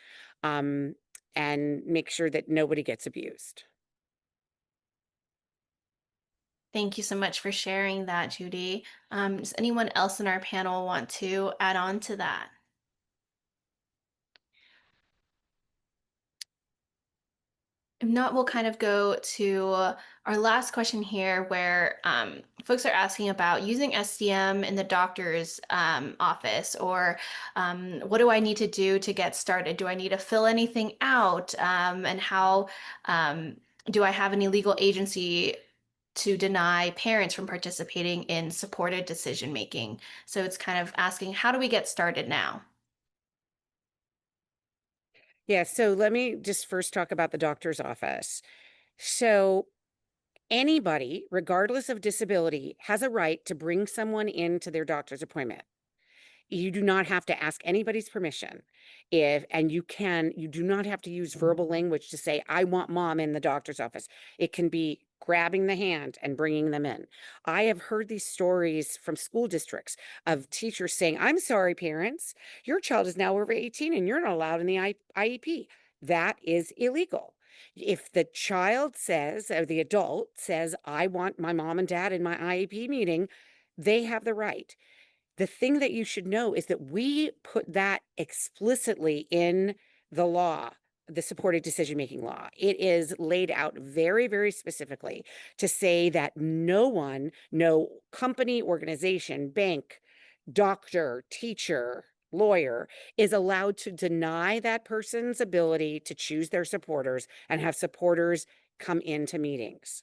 um, and make sure that nobody gets abused. Thank you so much for sharing that, Judy. Does anyone else in our panel want to add on to that? If not, we'll kind of go to our last question here where folks are asking about using SDM in the doctor's office, or what do I need to do to get started? Do I need to fill anything out? And how do I have any legal agency to deny parents from participating in supported decision making? So it's kind of asking, how do we get started now? Yeah, so let me just first talk about the doctor's office. So anybody, regardless of disability, has a right to bring someone into their doctor's appointment. You do not have to ask anybody's permission. You do not have to use verbal language to say, I want mom in the doctor's office. It can be grabbing the hand and bringing them in. I have heard these stories from school districts of teachers saying, I'm sorry, parents, your child is now over 18 and you're not allowed in the IEP. That is illegal. If the child says, or the adult says, I want my mom and dad in my IEP meeting, they have the right. The thing that you should know is that we put that explicitly in the law, the supported decision making law. It is laid out very, very specifically to say that no one, no company, organization, bank, doctor, teacher, lawyer is allowed to deny that person's ability to choose their supporters and have supporters come into meetings.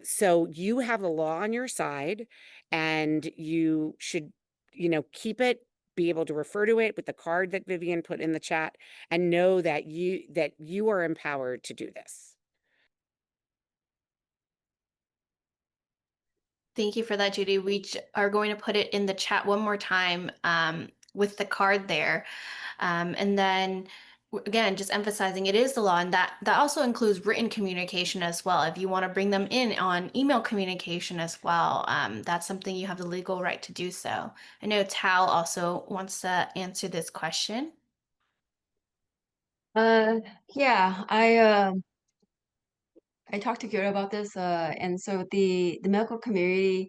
So you have the law on your side, and you should, keep it, be able to refer to it with the card that Vivian put in the chat, and know that you are empowered to do this. Thank you for that, Judy. We are going to put it in the chat one more time with the card there. And then again, just emphasizing it is the law, and that also includes written communication as well. If you want to bring them in on email communication as well, that's something you have the legal right to do so. I know Tal also wants to answer this question. Yeah, I talked to Kira about this, and so the medical community,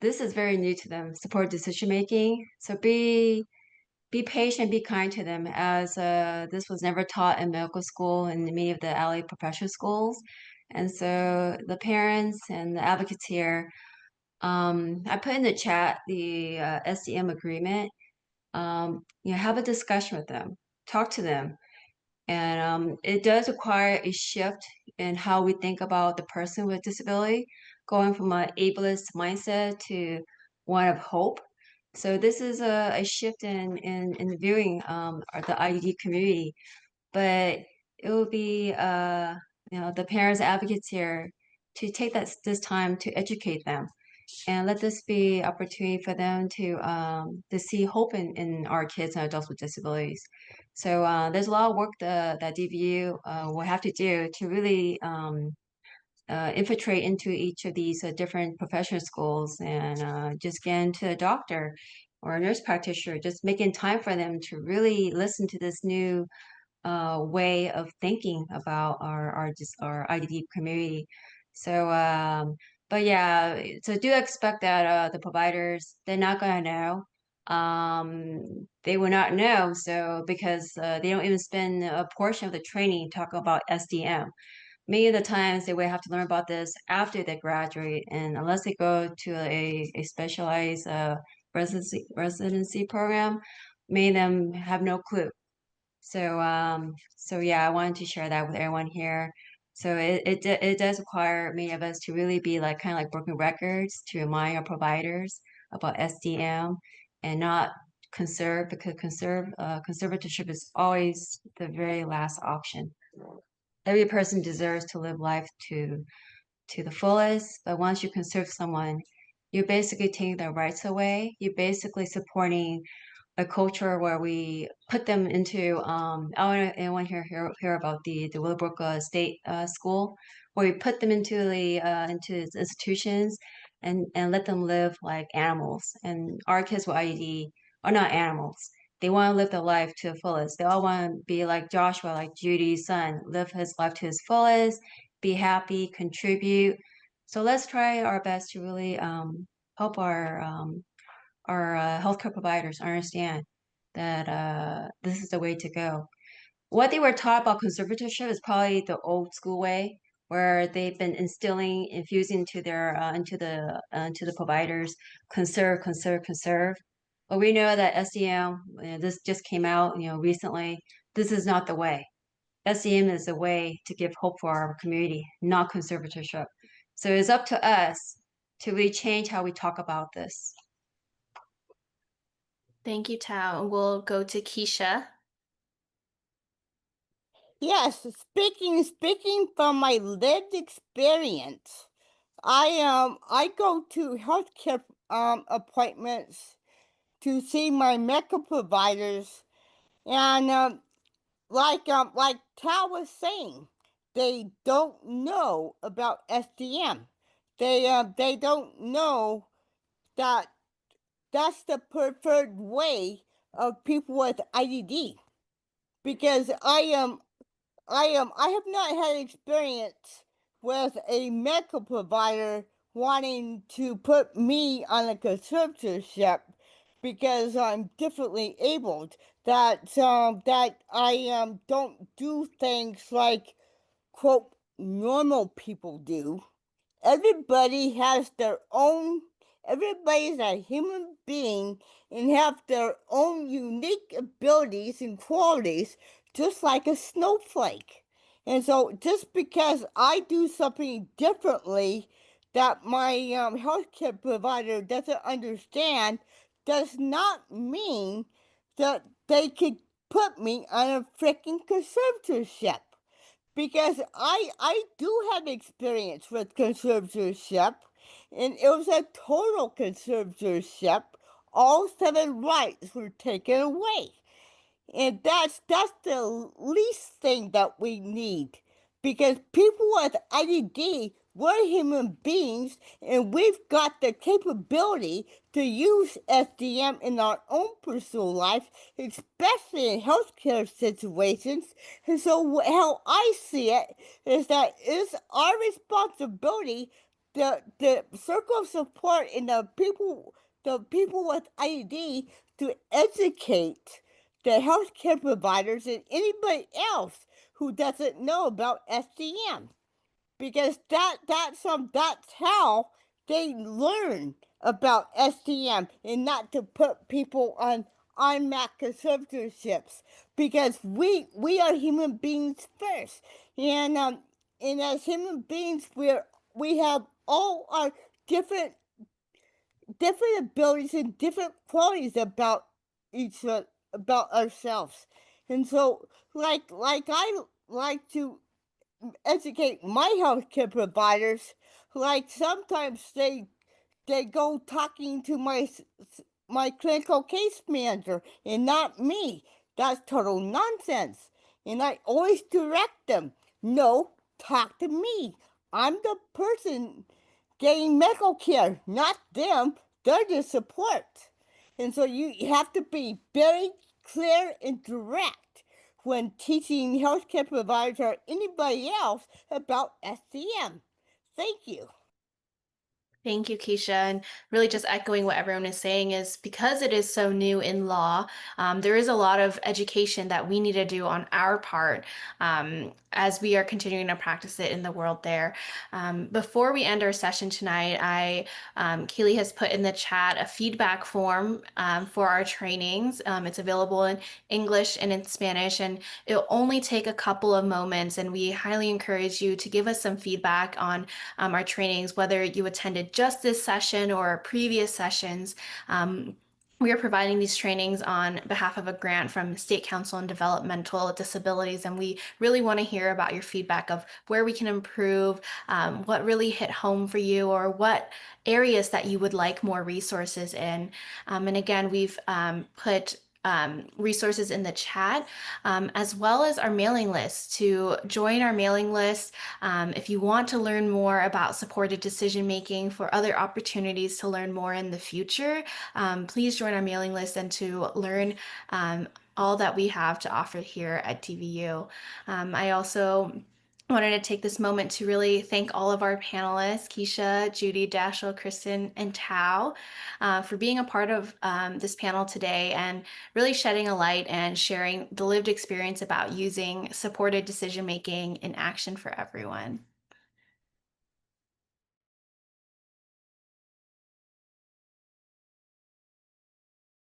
this is very new to them, support decision making. So be patient, be kind to them, as this was never taught in medical school and many of the allied professional schools. And so the parents and the advocates here, I put in the chat the SDM agreement. Have a discussion with them, talk to them. And it does require a shift in how we think about the person with disability, going from an ableist mindset to one of hope. So this is a shift in viewing the IDD community, but it will be the parents advocates here to take this time to educate them and let this be opportunity for them to see hope in our kids and adults with disabilities. So there's a lot of work that DVU will have to do to really infiltrate into each of these different professional schools and just get into a doctor or a nurse practitioner, just making time for them to really listen to this new way of thinking about our IDD community. So, but yeah, so do expect that the providers, they're not going to know. They will not know. So because they don't even spend a portion of the training talking about SDM. Many of the times they will have to learn about this after they graduate, and unless they go to a specialized residency program, many of them have no clue. So yeah, I wanted to share that with everyone here. So it does require many of us to really be like kind of like broken records to remind our providers about SDM and not conserve, because conservatorship is always the very last option. Every person deserves to live life to the fullest, but once you conserve someone, you're basically taking their rights away. You're basically supporting a culture where we put them into I want anyone hear about the Willowbrook State School, where we put them into institutions and let them live like animals. And our kids with IED are not animals. They want to live their life to the fullest. They all want to be like Joshua, like Judy's son, live his life to his fullest, be happy, contribute. So let's try our best to really help our healthcare providers understand that this is the way to go. What they were taught about conservatorship is probably the old school way, where they've been infusing into the providers, conserve, conserve, conserve. But we know that SDM, this just came out, recently. This is not the way. SDM is a way to give hope for our community, not conservatorship. So it's up to us to really change how we talk about this. Thank you, Tao. We'll go to Keisha. Yes, speaking from my lived experience, I go to healthcare appointments to see my medical providers, and like Tal was saying, they don't know about SDM. They don't know that that's the preferred way of people with IDD, because I have not had experience with a medical provider wanting to put me on a conservatorship because I'm differently abled. That I don't do things like quote normal people do. Everybody has their own. Everybody's a human being and have their own unique abilities and qualities, just like a snowflake. And so, just because I do something differently that my healthcare provider doesn't understand, does not mean that they could put me on a freaking conservatorship, because I do have experience with conservatorship, and it was a total conservatorship. All 7 rights were taken away. And that's the least thing that we need, because people with IDD, we're human beings, and we've got the capability to use SDM in our own personal life, especially in healthcare situations. And so how I see it is that it's our responsibility, the circle of support and the people with IDD, to educate the healthcare providers and anybody else who doesn't know about SDM, because that's how they learn about SDM, and not to put people on MAC conservatorships, because we are human beings first, and as human beings we have all our different abilities and different qualities about each about ourselves. And so like I like to educate my healthcare providers, like sometimes they go talking to my clinical case manager and not me. That's total nonsense. And I always direct them, no, talk to me. I'm the person getting medical care, not them. They're the support. And so you have to be very clear and direct when teaching healthcare providers or anybody else about SDM. Thank you. Thank you, Keisha. And really just echoing what everyone is saying is, because it is so new in law, there is a lot of education that we need to do on our part as we are continuing to practice it in the world there. Before we end our session tonight, Keely has put in the chat a feedback form for our trainings. It's available in English and in Spanish, and it'll only take a couple of moments. And we highly encourage you to give us some feedback on our trainings, whether you attended just this session or previous sessions. We are providing these trainings on behalf of a grant from State Council on Developmental Disabilities, and we really want to hear about your feedback of where we can improve, what really hit home for you, or what areas that you would like more resources in. And again, we've put resources in the chat, as well as our mailing list. To join our mailing list, if you want to learn more about supported decision making for other opportunities to learn more in the future, please join our mailing list and to learn all that we have to offer here at DVU. I also wanted to take this moment to really thank all of our panelists, Keisha, Judy, Dashiell, Kristen, and Tao, for being a part of this panel today and really shedding a light and sharing the lived experience about using supported decision-making in action for everyone.